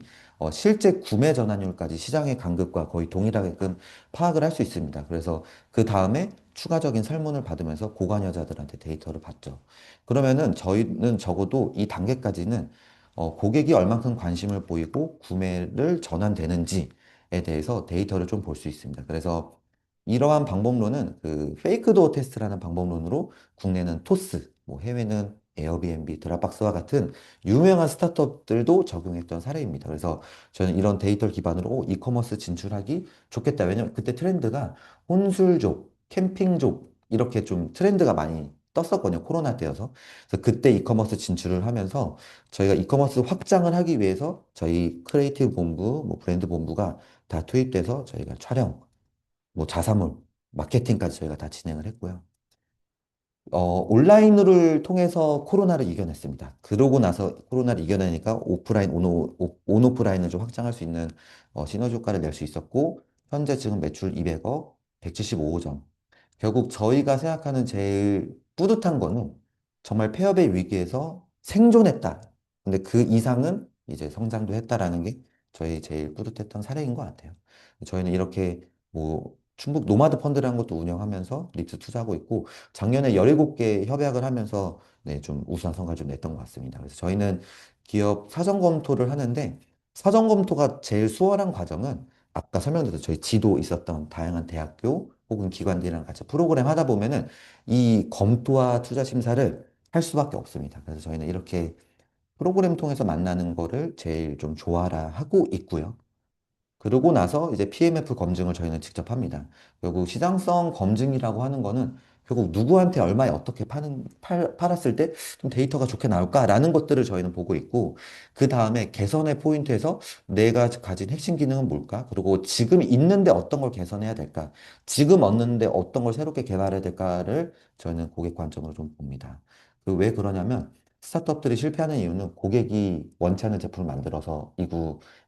실제 구매 전환율까지 시장의 간극과 거의 동일하게끔 파악을 할 수 있습니다. 그래서 그 다음에 추가적인 설문을 받으면서 고관여자들한테 데이터를 받죠. 그러면은 저희는 적어도 이 단계까지는 고객이 얼만큼 관심을 보이고 구매를 전환되는지에 대해서 데이터를 좀 볼 수 있습니다. 그래서 이러한 방법론은 그 페이크 도어 테스트라는 방법론으로 국내는 토스, 뭐 해외는 에어비앤비, 드랍박스와 같은 유명한 스타트업들도 적용했던 사례입니다. 그래서 저는 이런 데이터를 기반으로 이커머스 진출하기 좋겠다. 왜냐면 그때 트렌드가 혼술족, 캠핑족 이렇게 좀 트렌드가 많이 떴었거든요. 코로나 때여서. 그래서 그때 이커머스 진출을 하면서 저희가 이커머스 확장을 하기 위해서 저희 크리에이티브 본부, 뭐 브랜드 본부가 다 투입돼서 저희가 촬영, 뭐 자사몰, 마케팅까지 저희가 다 진행을 했고요. 온라인을 통해서 코로나를 이겨냈습니다. 그러고 나서 코로나를 이겨내니까 오프라인, 온오프라인을 좀 확장할 수 있는 시너지 효과를 낼 수 있었고, 현재 지금 매출 200억, 175점. 결국 저희가 생각하는 제일 뿌듯한 거는 정말 폐업의 위기에서 생존했다. 근데 그 이상은 이제 성장도 했다라는 게 저희 제일 뿌듯했던 사례인 것 같아요. 저희는 이렇게 뭐 충북 노마드 펀드라는 것도 운영하면서 립스 투자하고 있고 작년에 17개 협약을 하면서 네, 좀 우수한 성과를 좀 냈던 것 같습니다. 그래서 저희는 기업 사전 검토를 하는데 사전 검토가 제일 수월한 과정은 아까 설명드렸던 저희 지도 있었던 다양한 대학교 혹은 기관들이랑 같이 프로그램 하다 보면은 이 검토와 투자 심사를 할 수밖에 없습니다. 그래서 저희는 이렇게 프로그램 통해서 만나는 거를 제일 좀 좋아라 하고 있고요. 그러고 나서 이제 PMF 검증을 저희는 직접 합니다. 결국 시장성 검증이라고 하는 거는 결국 누구한테 얼마에 어떻게 팔았을 때 좀 데이터가 좋게 나올까라는 것들을 저희는 보고 있고, 그 다음에 개선의 포인트에서 내가 가진 핵심 기능은 뭘까? 그리고 지금 있는데 어떤 걸 개선해야 될까? 지금 얻는데 어떤 걸 새롭게 개발해야 될까를 저희는 고객 관점으로 좀 봅니다. 그 왜 그러냐면 스타트업들이 실패하는 이유는 고객이 원치 않는 제품을 만들어서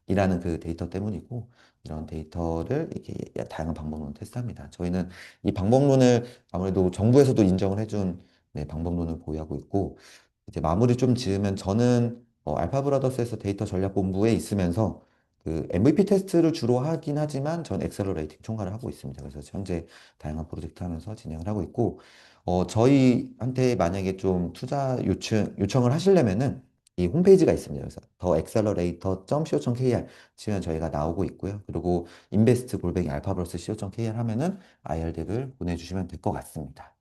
이라는 그 데이터 때문이고 이런 데이터를 이렇게 다양한 방법론을 테스트합니다. 저희는 이 방법론을 아무래도 정부에서도 인정을 해준 네, 방법론을 보유하고 있고 이제 마무리 좀 지으면 저는 알파브라더스에서 데이터 전략본부에 있으면서 그 MVP 테스트를 주로 하긴 하지만 전 엑셀러레이팅 총괄을 하고 있습니다. 그래서 현재 다양한 프로젝트 하면서 진행을 하고 있고 저희한테 만약에 좀 투자 요청을 하시려면은 이 홈페이지가 있습니다. 그래서 theaccelerator.co.kr 치면 저희가 나오고 있고요. 그리고 invest@alphaverse.co.kr 하면은 IR 덱을 보내주시면 될 것 같습니다.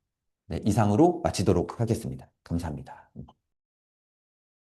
네, 이상으로 마치도록 하겠습니다. 감사합니다.